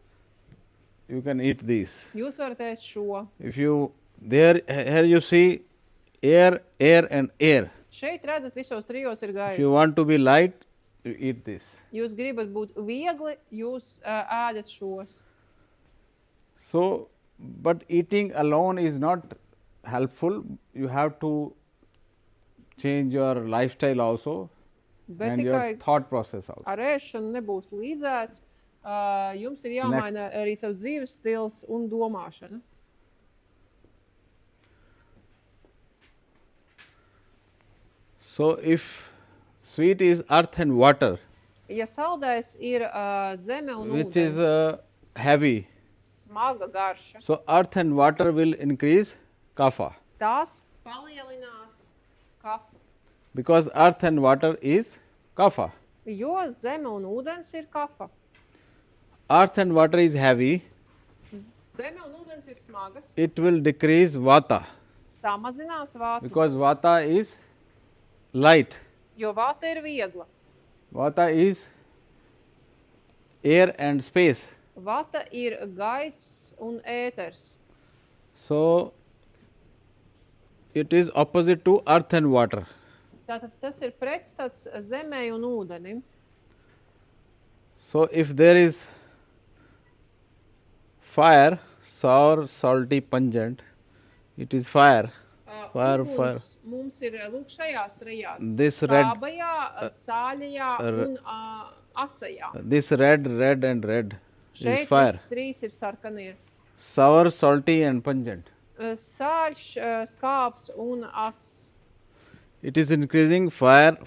you can eat these. jūs varat ēst šo. If you here you see air and air. Šeit redzat, visos trijos ir If you gaiss. want to be light, you eat this. Jūs gribat būt viegli, jūs ēdat šos. So, but eating alone is not helpful. You have to change your lifestyle also Bet and your tikai thought process also. ar ēšanu nebūs līdzēts. Jums ir jāmaina arī savs dzīves stils un domāšana. So, if sweet is earth and water, Ja saldais ir zeme un which ūdens, is heavy, smaga garša, so earth and water will increase kapha, tās palielinās kafu. because earth and water is kapha. Jo zeme un ūdens ir kafa. Earth and water is heavy, Zeme un ūdens ir smagas, it will decrease vata, samazinās vātu, because vata is light. jo vāta ir viegla. Vata is air and space. Vata ir gaiss un ēters. So, it is opposite to earth and water. Tātad tas ir pretstats zemei un ūdenim. So, if there is fire, sour, salty, pungent, it is fire. Fire. Mums ir lūk šajās trijās. This red- Skābajā, sāļajā un asajā. This red and red is Šeit fire. trīs ir sarkanie. Sour, salty and pungent. Sāļš, skāps un as. It is increasing fire.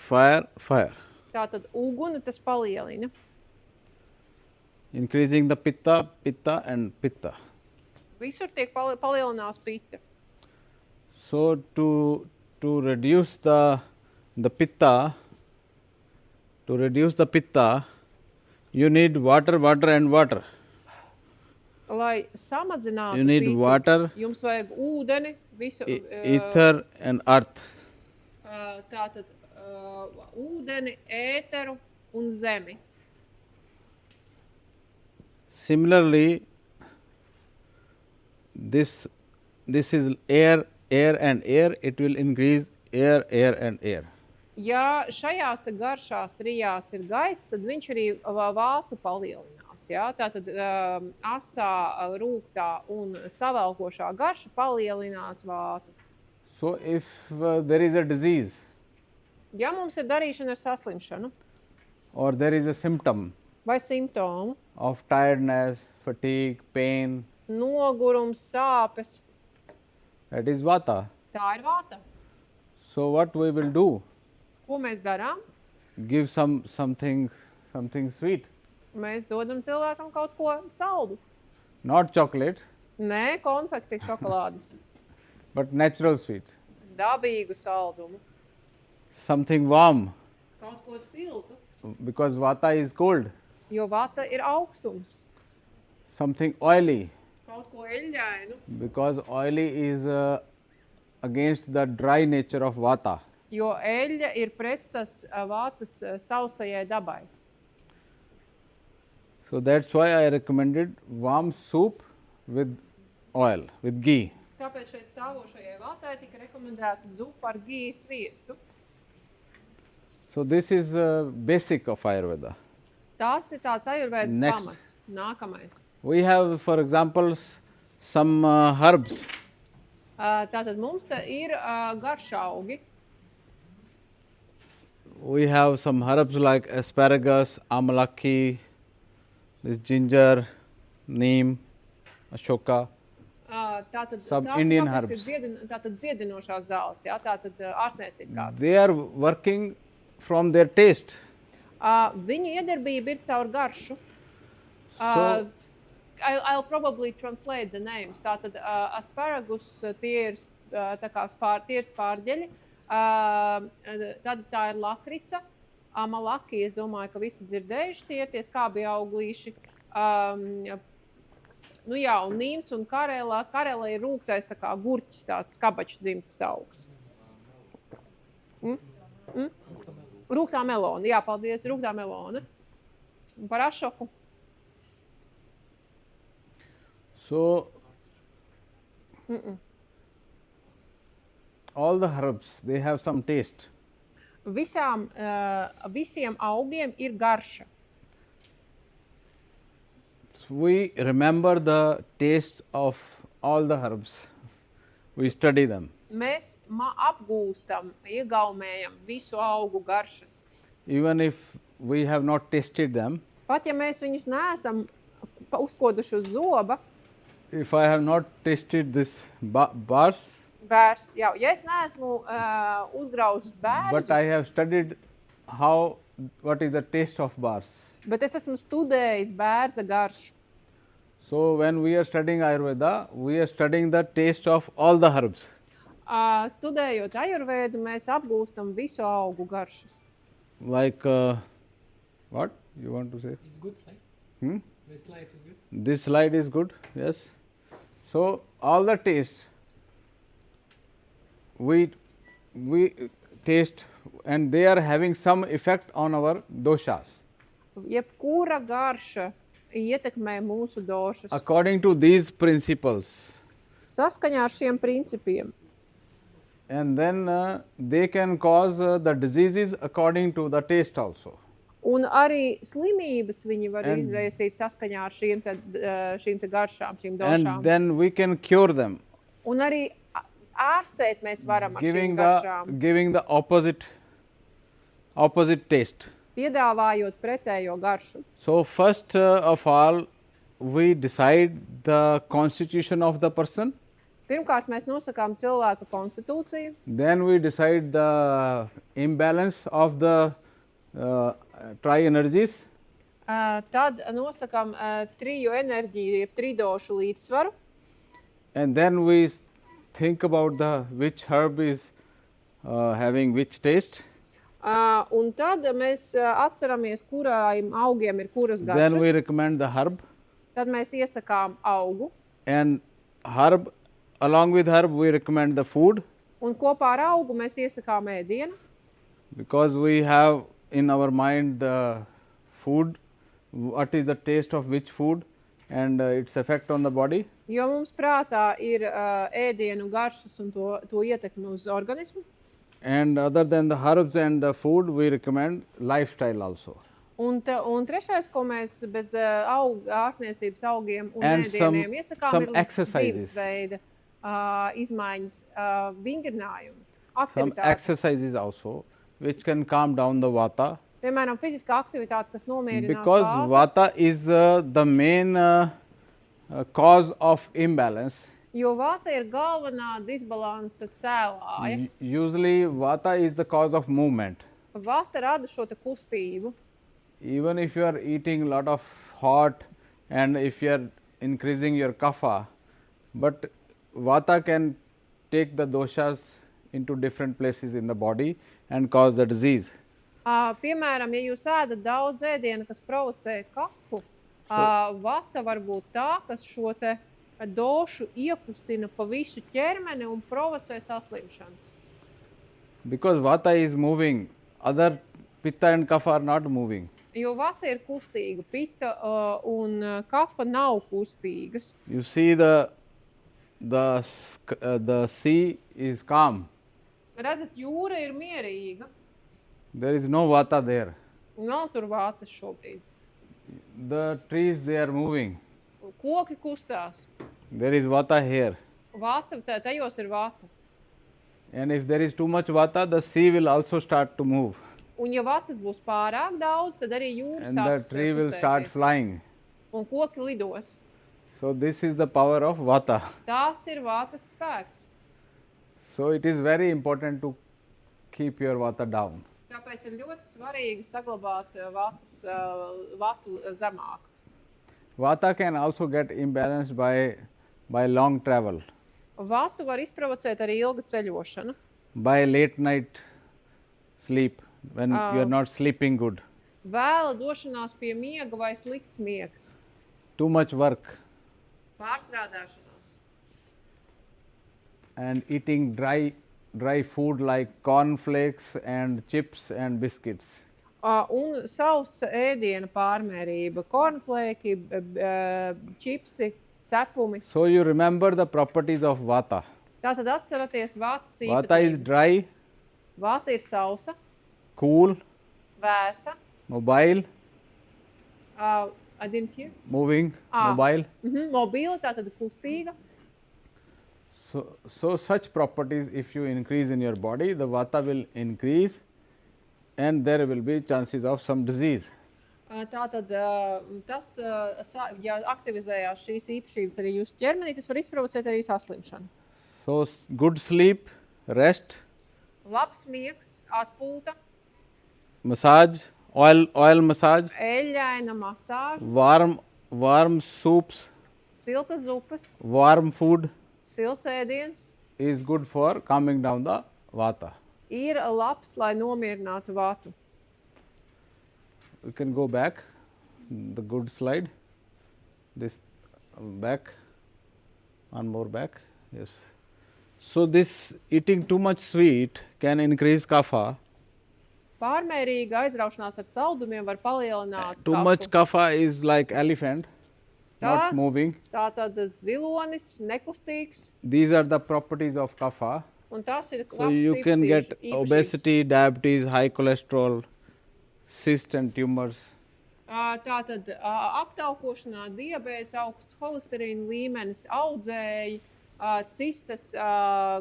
Tātad uguni tas palielina. Increasing the pitta and pitta. Visur tiek palielinās pita. So, to reduce the pitta, you need water and water. lai samazinātu you need pīkumu, water, jums vajag ūdeni, visu, ether and earth. Tātad ūdeni, ēteru un zemi. Similarly, this is air and air, it will increase air and air. Ja šajās te garšās trijās ir gaiss, tad viņš arī vātu palielinās. Ja? Tātad asā, rūgtā un savelkošā garša palielinās vātu. So if there is a disease, Ja mums ir darīšana ar saslimšanu or there is a symptom vai simptomu, of tiredness, fatigue, pain, nogurums, sāpes, that is vata. tā ir vāta. So what we will do? Ko mēs darām? Give something sweet, Mēs dodam cilvēkam kaut ko saldu. not chocolate, Nē, konfekti, šokolādes. but natural sweet, Dabīgu saldumu. something warm, Kaut ko siltu, because vata is cold, jo vata ir augstums. something oily, Kaut ko eļļainu, because oily is against the dry nature of vata. jo eļļa ir pretstats vātas sausajai dabai. So that's why I recommended warm soup with oil, with ghee. Tāpēc šeit stāvošajai vātai tika rekomendēta zupa ar giju sviestu. So this is basic of Ayurveda. Tās ir tāds Ājurvēdas Next. pamats. Nākamais. We have, for example, some herbs. Tātad mums te ir garšaugi. We have some herbs like asparagus, amalaki, this ginger, neem, ashoka. Tātad Some tās Indian ir herbs. tātad dziedinošās zāles, jā, tātad ārstnieciskās. They are working from their taste. Viņu iedarbība ir caur garšu. So- I'll probably translate the names. Tātad asparagus tie ir tā kā tie ir spārģeļi. Tad tā ir lakrica. Amalaki, es domāju, ka visi dzirdējuši tie skābi auglīši. Nu jā, un nīms un karela. Karela ir rūgtais tā kā gurķis, tāds skabačs dzimtas augs. Rūgtā melona, jā, paldies, rūgtā melona. Un par ašoku. So all the herbs, they have some taste. Visiem augiem ir garša. So we remember the taste of all the herbs. We study them. Mēs apgūstam, iegaumējam visu augu garšas. Even if we have not tasted them, Pat ja mēs viņus neesam uzkoduši uz zoba, if I have not tasted this bars, bērs, jā, ja es neesmu uzgraužus bērzu, but I have studied what is the taste of bars. bet es esmu studējis bērza garšu. So when we are studying Ayurveda, we are studying the taste of all the herbs. Studējot Ājurvēdu, mēs apgūstam visu augu garšas. Like, what you want to say? It's good slide. This slide is good. This slide is good, yes. So all the tastes we taste, and they are having some effect on our doshas. Jebkura garša ietekmē mūsu došas. According to these principles, Saskaņā ar šiem principiem. and then they can cause the diseases according to the taste also. Un arī slimības viņi var And- izraisīt saskaņā ar šīm te garšām, šīm And došām. then we can cure them, Un arī ārstēt mēs varam ar šīm giving garšām, the opposite taste. piedāvājot pretējo garšu. So first of all, we decide the constitution of the person. Pirmkārt, mēs nosakām cilvēka konstitūciju, Then we decide the imbalance of the tri-energies. tad nosakām triju enerģiju, jeb tridošu līdzsvaru, And then we think about which herb is having which taste. un tad mēs atceramies, kurām augiem ir kuras Then we garšas. recommend the herb. Tad mēs iesakām augu, and herb. Along with herb, we recommend the food, un kopā ar augu mēs iesakām ēdienu, because we have in our mind the food, what is the taste of which food and its effect on the body. jo mums prātā ir ēdienu garšas un to ietekmi uz organismu. And other than the herbs and the food, we recommend lifestyle also. Un trešais, ko mēs bez ārstniecības augiem un And ēdieniem iesakām, some ir exercises. dzīvesveida izmaiņas, vingrinājumi, Some aktivitātes. exercises also, which can calm down the vata. Piemēram, fiziskā aktivitāte, kas nomierinās Because vātu, vata is the main cause of imbalance. jo vata ir galvenā disbalansa cēlāja. Usually, vata is the cause of movement. Vata rada šo te kustību. Even if you are eating a lot of hot and if you are increasing your kapha, but vata can take the doshas into different places in the body and cause the disease. Piemēram, ja jūs ēdat daudz ēdienu, kas provocē kafu, vata var būt tā, kas šo te došu iekustina pa visu ķermeni un provocē saslimšanas. Because vata is moving, other pitta and kapha are not moving. Jo vata ir kustīga, pita un kafa nav kustīgas. You see the sea is calm. Redzat, jūra ir mierīga. There is no vata there. Nav tur vātas šobrīd. The trees, they are moving. Koki kustās. There is vata here. Vata, tajos ir vata. And if there is too much vata, the sea will also start to move. Un ja vatas būs pārāk daudz, tad arī jūra And the sāks tree will start kustēties. flying. Un koki lidos. So this is the power of vata. Tās ir vātas spēks. So it is very important to keep your vata down. Tāpēc ir ļoti svarīgi saglabāt vatu zemāk. Vata can also get imbalanced by long travel, Vatu var izprovocēt arī ilga ceļošana, by late night sleep, when you are not sleeping good, vēla došanās pie miega vai slikts miegs, too much work, pārstrādāšanās, and eating dry food like cornflakes and chips and biscuits. un sausa ēdiena pārmērība, kornflēki, čipsi, cepumi. So you remember the properties of vata. Tātad atceraties vatas Vata is īpatnības. dry, Vata ir sausa, cool, vēsa. mobile, I didn't hear. moving, mobile. Mobila, tātad kustīga. So such properties, if you increase in your body, the vata will increase and there will be chances of some disease. Tātad tas, ja aktivizējās šīs īpašības arī jūsu ķermenī, tas var izprovocēt arī saslimšanu. So good sleep, rest, Labs miegs, atpūta, massage, oil massage, eļļaina masāža, warm soups, siltas zupas, warm food silts ēdiens is good for calming down the vata. ir labs, lai nomierinātu vatu. You can go back, the good slide, this back, one more back, yes. So this eating too much sweet can increase kapha. Pārmērīga aizraušanās ar saldumiem var palielināt Too much kapha is like elephant, not moving. Tātad zilonis, nekustīgs, These are the properties of kapha. un tas ir So you can get obesity, diabetes, high cholesterol, cysts and tumors. Tātad aptaukošanā, diabēts, augsts holesterīna līmenis, audzēji, cistas,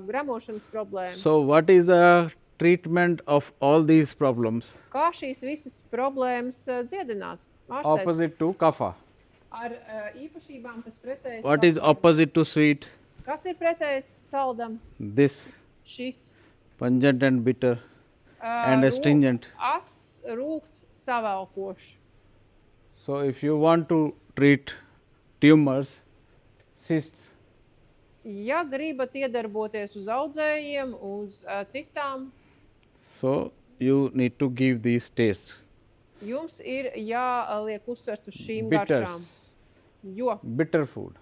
gramošanas problēmas. So what is the treatment of all these problems? Kā šīs visas problēmas dziedināt? Ārstēt? Opposite to kapha. Ar īpašībām, kas pretējas. What is opposite to sweet? Kas ir pretējs saldam? This, Šis. pungent and bitter and astringent. Rūgts, savelkošs. So if you want to treat tumors, cysts, Ja gribat iedarboties uz audzējiem, uz cistām, so you need to give these tastes. jums ir jāliek uzsvers uz šīm Bitters, garšām. Jo bitter food.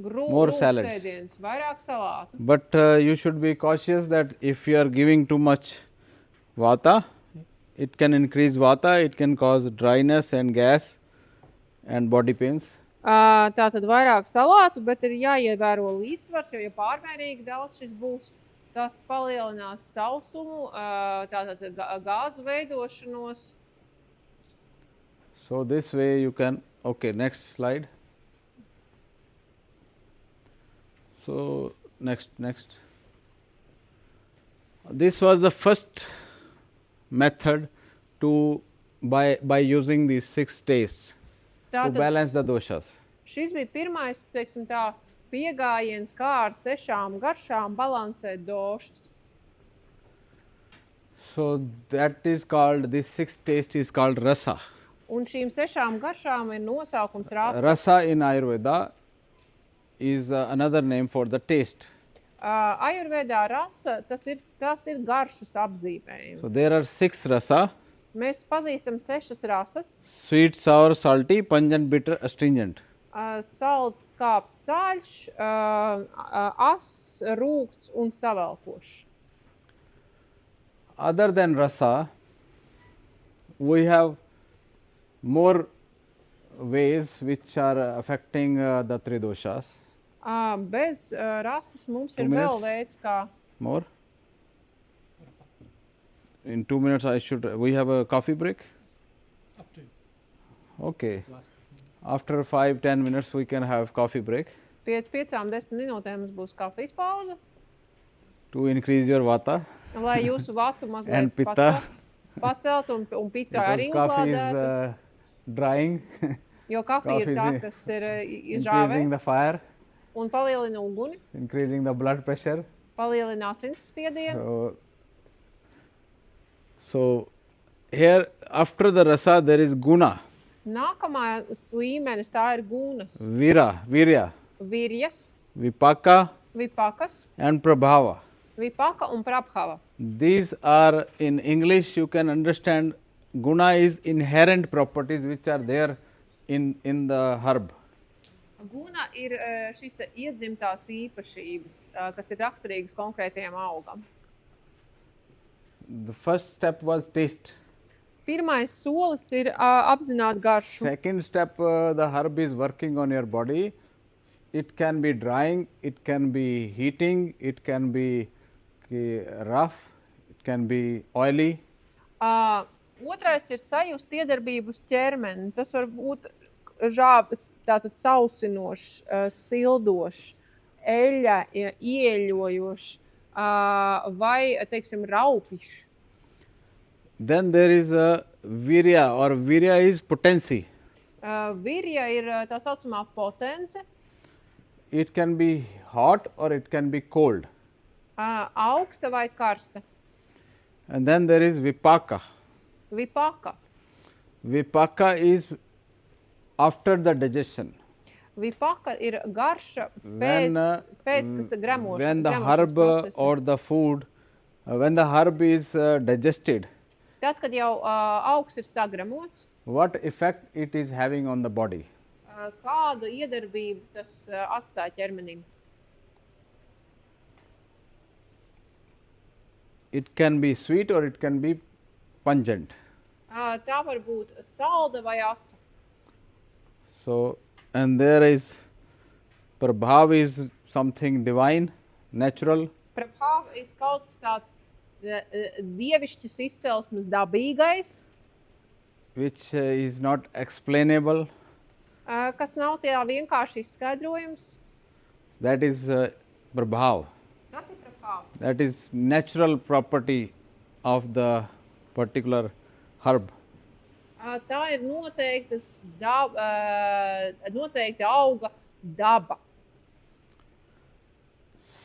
grūts More salads. ēdiens, vairāk salātu. But you should be cautious that if you are giving too much vata, it can increase vata, it can cause dryness and gas and body pains. Tātad vairāk salātu, bet ir jāievēro līdzsvars, jo ja pārmērīgi daudz šis būs, tas palielinās sausumu, tātad gāzu veidošanos. So this way you can, okay, next slide. So next. This was the first method to by using these 6 tastes to Tātad balance the doshas. šis bija pirmais, teiksim tā, piegājiens, kā ar 6 garšām balansēt došas. So that is called, this 6 taste is called rasa. Un šīm 6 garšām ir nosaukums rasa. Rasa in Ayurveda is another name for the taste. Ājurvēdā rasa, tas ir garšas apzīmējums. So there are 6 rasa: Mēs pazīstam 6 rasas. sweet, sour, salty, pungent, bitter, astringent. Salds, skāps, saļš, as, rūgts un savelkošs. Other than rasa, we have more ways which are affecting the 3 doshas. Bez rasas mums 2 ir vēl minutes. veids, kā More? In 2 minutes we have a coffee break? Up to you. Okay. Last. After 5-10 minutes we can have coffee break 5-10 minūtēm mums būs kafijas pauze, to increase your vata. lai jūsu vatu mazliet And pitta. pacelt un pitu arī Because coffee is uzlādētu. drying, Jo kafija ir tā, coffee is kas ir increasing žāvē the fire, un palielina uguni, increasing the blood pressure. palielina asinsspiedienu. So here after the rasa there is guna, Nākamais līmenis tā ir gunas, virya, virjas, vipaka vipakas, and prabhava. vipaka un prabhava. These are, in English you can understand, guna is inherent properties which are there in the herb. Guna ir šīs te iedzimtās īpašības, kas ir raksturīgas konkrētajam augam. The first step was taste. Pirmais solis ir apzināt garšu. Second step, the herb is working on your body. It can be drying, it can be heating, it can be rough, it can be oily. Otrais ir sajust iedarbību uz ķermeni. Tas var būt žābes, tātad sausinošs, sildošs, eļļa, ieļojošs vai, teiksim, raupīšs. Then there is a virya, or virya is potency. Virja ir tā saucamā potence. It can be hot or it can be cold. Augsta vai karsta. And then there is vipaka. Vipaka. Vipaka is after the digestion. Vipaka ir garša pēc kas gremošanas. When the herb or the food, when the herb is digested, tad, kad jau augs ir sagremots, what effect it is having on the body? Kādu iedarbību tas atstāja ķermenim? It can be sweet or it can be pungent. Tā var būt salda vai asa. So, and there is prabhav is something divine, natural. Prabhava ir kaut kas tāds dievišķas izcelsmes dabīgais, which is not explainable. Kas nav tajā vienkārši izskaidrojums. That is prabhav. Tas ir prabhava. That is natural property of the particular herb. Tā ir noteikta auga daba.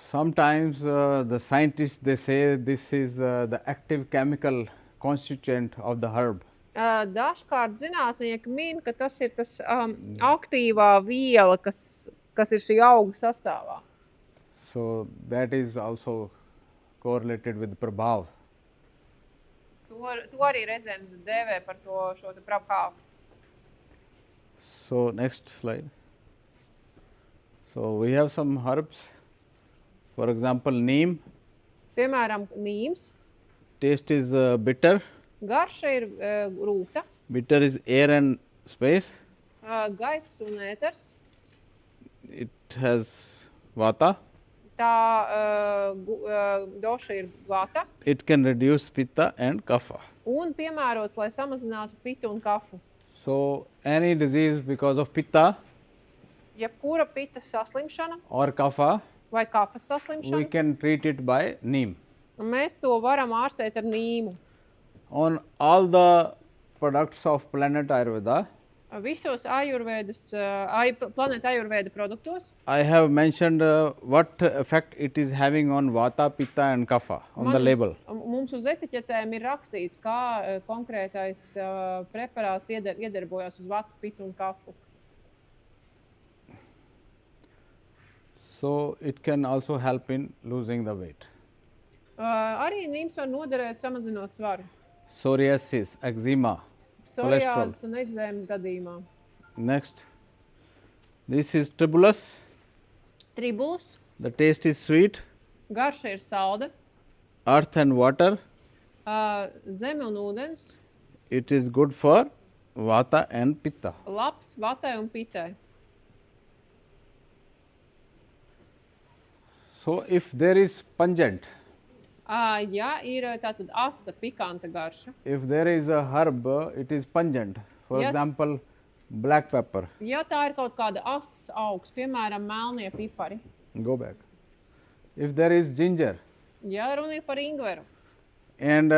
Sometimes the scientists, they say this is the active chemical constituent of the herb. Dažkārt zinātnieki min, ka tas ir tas aktīvā viela, kas ir šī auga sastāvā. So that is also correlated with prabhav. To arī reizēm dēvē par šo te prabhāvu. So next slide. So we have some herbs. For example, neem. Piemēram, nīms. Taste is bitter. Garša ir rūta. Bitter is air and space. Gaiss un ēters. It has vata. Tā doša ir vata. It can reduce pitta and kapha. Un piemērots, lai samazinātu pitu un kafu. So any disease because of pitta Jebkura pitas saslimšana or kapha, vai kafas we saslimšana, can treat it by neem. un mēs to varam ārstēt ar nīmu. On all the products of planet Ayurveda, Visos Ājurvēdas, planēta Ājurvēda produktos I have mentioned what effect it is having on vata, pitta and kapha on the label. Mums uz etiķetēm ir rakstīts, kā konkrētais preparāts iedarbojas uz vatu, pitu un kafu. So it can also help in losing the weight. Arī nīms var noderēt samazinot svaru. Psoriasis, eczema, cholesterol. Psoriāzes un ekzēmas gadījumā. Next, this is tribulus. Tribulus, The taste is sweet. garša ir salda, Earth and water. zeme un ūdens, It is good for vata and pitta. labs vatai un pitai. So if there is pungent, Ja ir tātad asa, pikanta garša. if there is a herb, it is pungent. For Yeah. example, black pepper. Ja tā ir kaut kāda asas augs, piemēram, melnie pipari. Go back. If there is ginger Ja runa ir par ingveru. and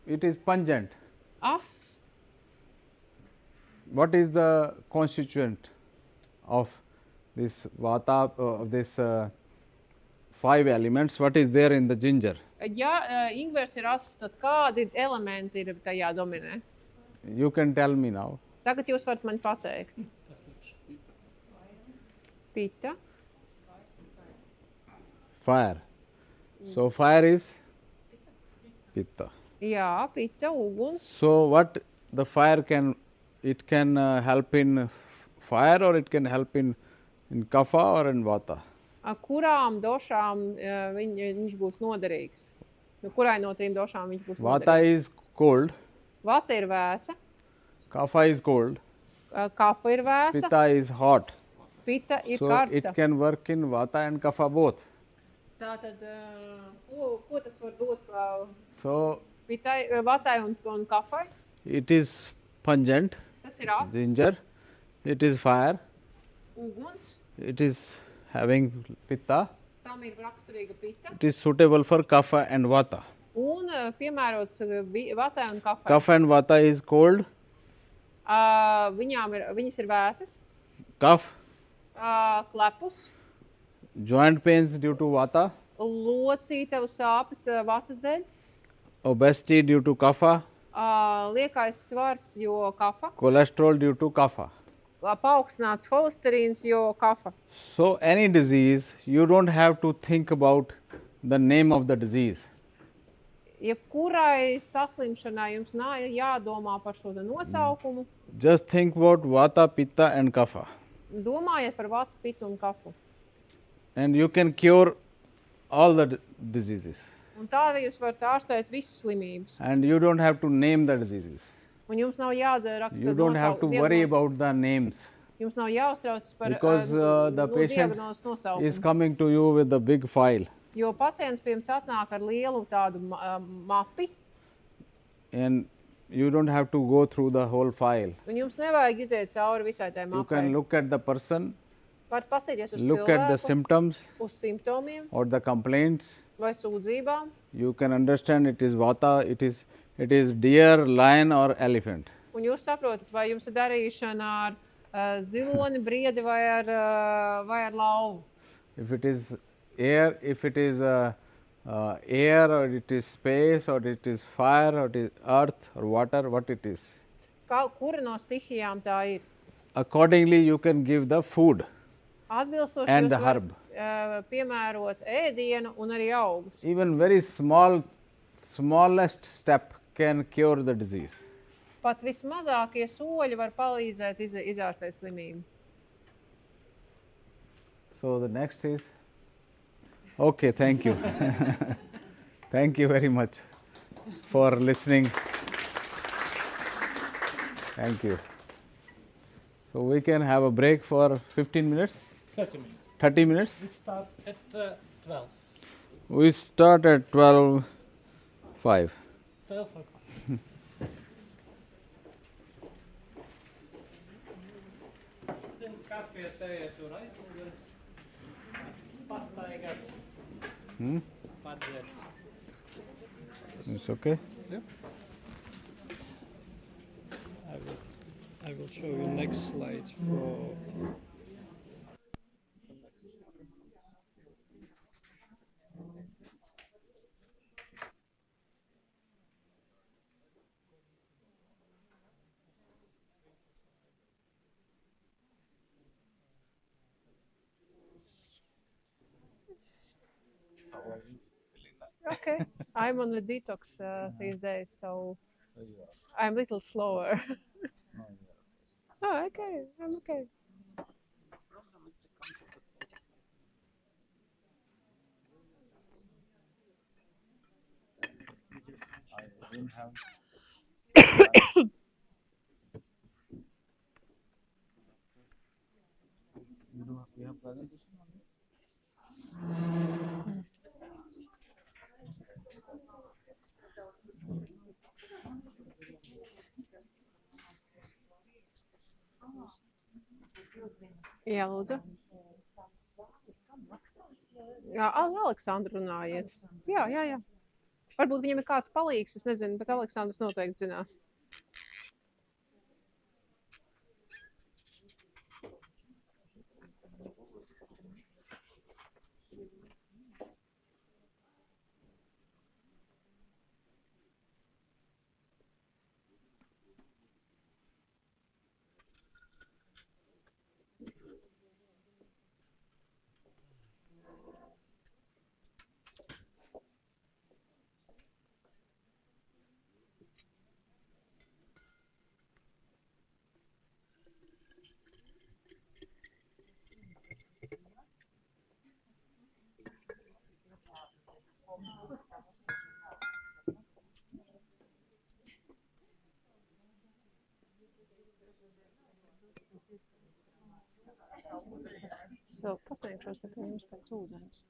it is pungent, Ass, what is the constituent of this vata, this 5 elements? What is there in the ginger? ja ingvers ir ass, tad kādi elementi ir tajā dominē? You can tell me now. Tagad jūs varat man pateikt. Pita, Fire. So fire is pitta. jā, pita, uguns. So what the fire can, it can help in fire or it can help in kapha or in vata. Kurām došām viņš būs noderīgs? Nu, kurai no trim došām viņš būs Vata noderīgs? is cold, Vata ir vēsa, kapha is cold, kafa ir vēsa, pitta is hot. pita ir So karsta. it can work in vata and kapha both. Tātad, ko tas var dot So pitai, vatai un kafai? it is pungent, Tas ir ass, ginger, it is fire, uguns, it is having pitta, tam ir raksturīga pita. it is suitable for kapha and vata. Un piemērots vatai un kafai. Kapha and vata is cold, Viņas ir vēsas, cough, klepus, joint pains due to vata, locītavu sāpes vatas dēļ, obesity due to kapha, liekais svars, jo kafa, cholesterol due to kapha. paaugstināts holesterīns, jo kafa. So any disease, you don't have to think about the name of the disease. Jebkurai saslimšanai jums nav jādomā par šo nosaukumu. Just think about vata, pitta and kapha. Domājiet par vatu, pitu un kafu. And you can cure all the diseases. Un tā jūs varat ārstēt visas slimības. And you don't have to name the diseases. Un jums nav jāraksta You don't have to worry about the names. Jums nav jāuztraucas par Because the patient diagnozes is nosaukumu. coming to you with a big file. Jo pacients pie jums atnāk ar lielu tādu mapi, And you don't have to go through the whole file. un jums nevajag iziet cauri visai tai You can mapai. look at the person, Varat pastīties uz look at the cilvēku, symptoms uz simptomiem or the complaints. vai sūdzībām, You can understand it is vata, it is deer, lion or elephant. un jūs saprotat, vai jums ir darīšana ar ziloni, briedi vai ar lauvu. If it is air, if it is air or it is space or it is fire or it is earth or water, what it is. Kura no stihijām tā ir? Accordingly, you can give the food Atbilstoši and jūs the varat herb. Piemērot ēdienu un arī augus. Even very smallest step can cure the disease. Pat vismazākie soļi var palīdzēt izārstēt slimību. So the next is, okay, thank you. Thank you very much for listening. Thank you. So we can have a break for 15 minutes? 30 minutes. 30 minutes? We start at 12. We start at 12:05. 12 o'clock. Then coffee too, right? Pastaigāt. Padzer. It's okay? Yeah. I will show you next slides for Okay, I'm on a detox these days, so I'm a little slower. Oh, okay, I'm okay. Jā, lūdzu. Jā, Aleksandru runājiet. Jā. Varbūt viņam ir kāds palīgs, es nezinu, bet Aleksandrs noteikti zinās. So, pasniegšos pie jums pēc ūdens.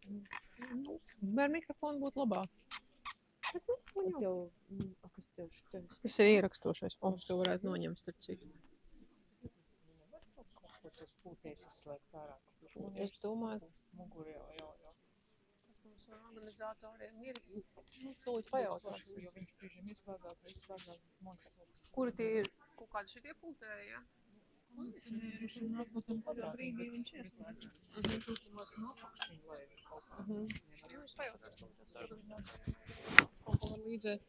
Nu, ar mikrofonu būtu labāk. Bet, nu, Un tev, kas tev šitais? tas ir ierakstošais. O, to varētu noņemt, starp citu. Ko tas pūties izslēgt ārā? Es domāju, Muguri jau. kas mums no organizatoriem ir, nu, tūlīt pajautās. Jo viņš brīžiem ieslēgās, Kuri tie ir? Kaut kādi šitie pūtēji, ja? Kādā brīdī viņš ieslēgās. Sūtumās no apakšņu, lai kaut kā. Jo es pajautās, tas organizatoriem kaut ko var līdzēt.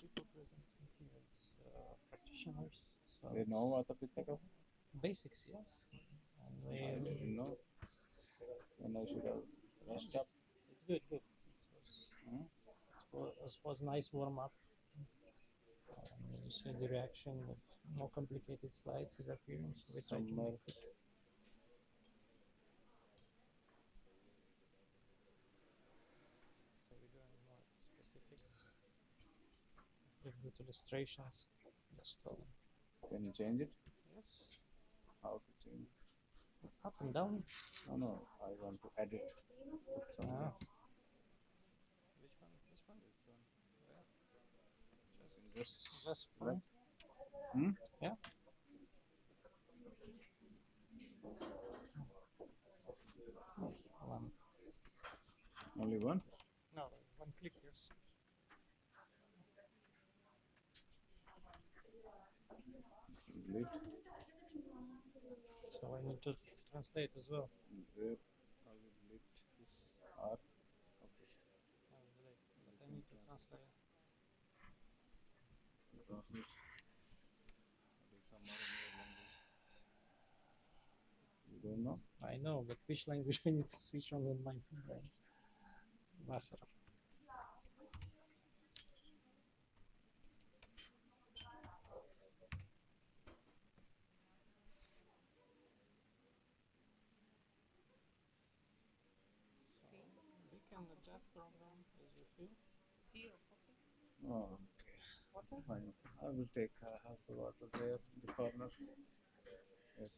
People present in here, it's practitioners. So They know what the Pitaka? basics, yes. And I didn't know. And I should have rushed up. it's good. It was nice warm up. You see the reaction of more complicated slides is appearing, so we try to Somewhere. make it. So we're going more specifics with the illustrations. Just Can you change it? yes, How to change it? up and down. No, I want to edit. Put something. Ah. Which one? This one? This one. Yeah. Just Right. fine. Yeah. One. Only one? No, one click, yes. Delete. So I need to translate as well. There. I will delete this R. Okay. But I need to translate. Translate. Some more language. You don't know? I know, but which language I need to switch on with my brain? Vasara. We can adjust program as you feel. Oh, okay. Fine. I will take half the water there in the corner. Yes.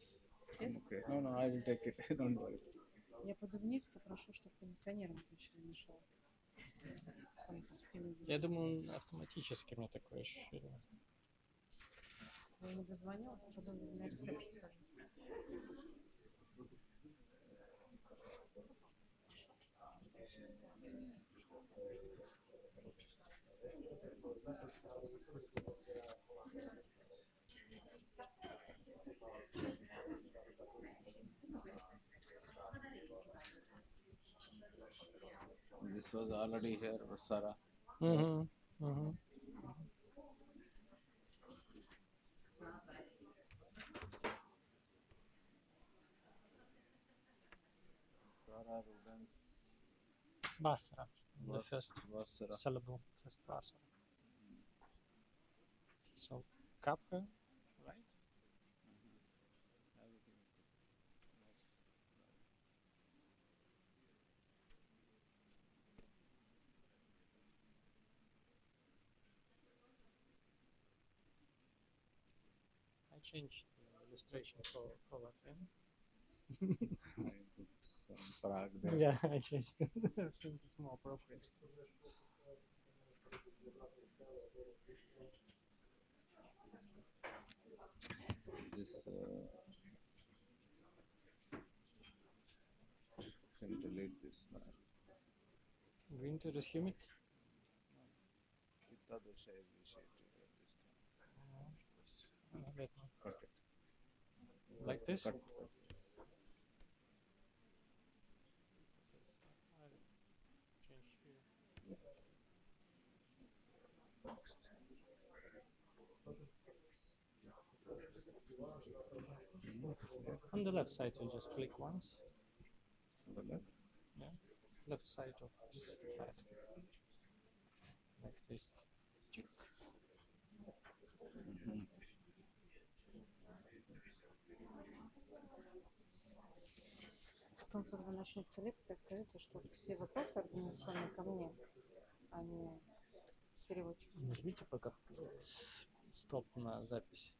I'm okay. No, I will take it. Don't worry. Я пойду вниз, попрошу, чтобы кондиционером включили нашел. Я думаю, он автоматически, мне такое ощущение. Я ему дозвонилась, потом на рецепт схожу. This was already here, Vasara. Mm-hmm. Mm-hmm. Vasara, Rudens, Vasara. The first Vasara. syllable, first Vasara. So, kapha, right? Everything is good. I changed the illustration for Latvian. I put some Prague there. Yeah, I changed it. I think it's more appropriate. This can delete this now. Winter is humid. With other shade we should do it this time. Let me Cut it. like this. Cut. I'll change here. On the left side, you just click once. On the left. Yeah, left side of this pad. Like this. Потом, когда начнется лекция, скажите, что все вопросы организационные ко мне, а не переводчику. Нажмите пока стоп на запись.